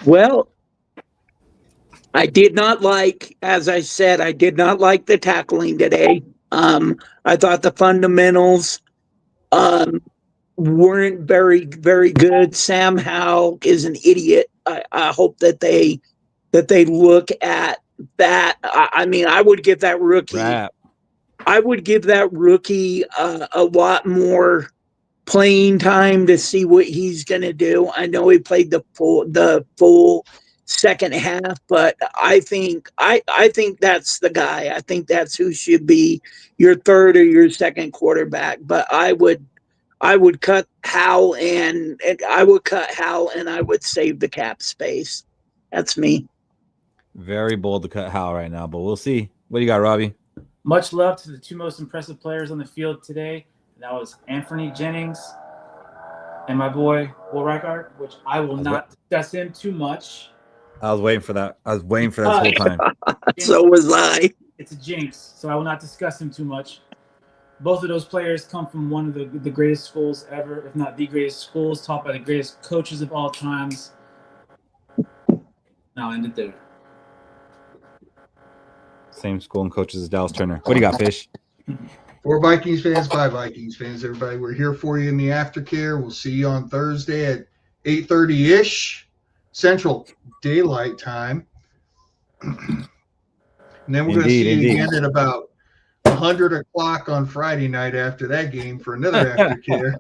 Well, I did not like, as I said, I did not like the tackling today. I thought the fundamentals weren't very, very good. Sam Howell is an idiot. I hope that they look at that. I mean, I would give that rookie. I would give that rookie a lot more playing time to see what he's going to do. I know he played the full second half, but I think that's the guy. I think that's who should be your third or your second quarterback. But I would cut Howell and I would save the cap space. That's me. Very bold to cut Howell right now, but we'll see. What do you got, Robbie? Much love to the 2 most impressive players on the field today. That was Anthony Jennings and my boy Will Reichard, which I will not discuss him too much. I was waiting for that. I was waiting for that whole time. So was I. It's a jinx, so I will not discuss him too much. Both of those players come from one of the greatest schools ever, if not the greatest schools, taught by the greatest coaches of all times. Now end it there. Same school and coaches as Dallas Turner. What do you got, Fish? 4 Vikings fans, 5 Vikings fans, everybody. We're here for you in the aftercare. We'll see you on Thursday at 8:30-ish Central Daylight Time. And then we're going to see you again at about 100 o'clock on Friday night after that game for another aftercare.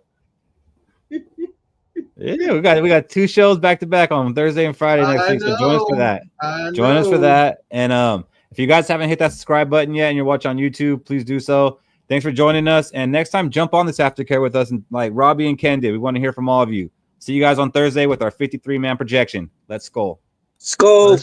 Yeah, we got 2 shows back to back on Thursday and Friday next week. So join us for that. Join us for that. And if you guys haven't hit that subscribe button yet and you're watching on YouTube, please do so. Thanks for joining us. And next time, jump on this aftercare with us, and like Robbie and Ken did. We want to hear from all of you. See you guys on Thursday with our 53-man projection. Let's Skol. Skol.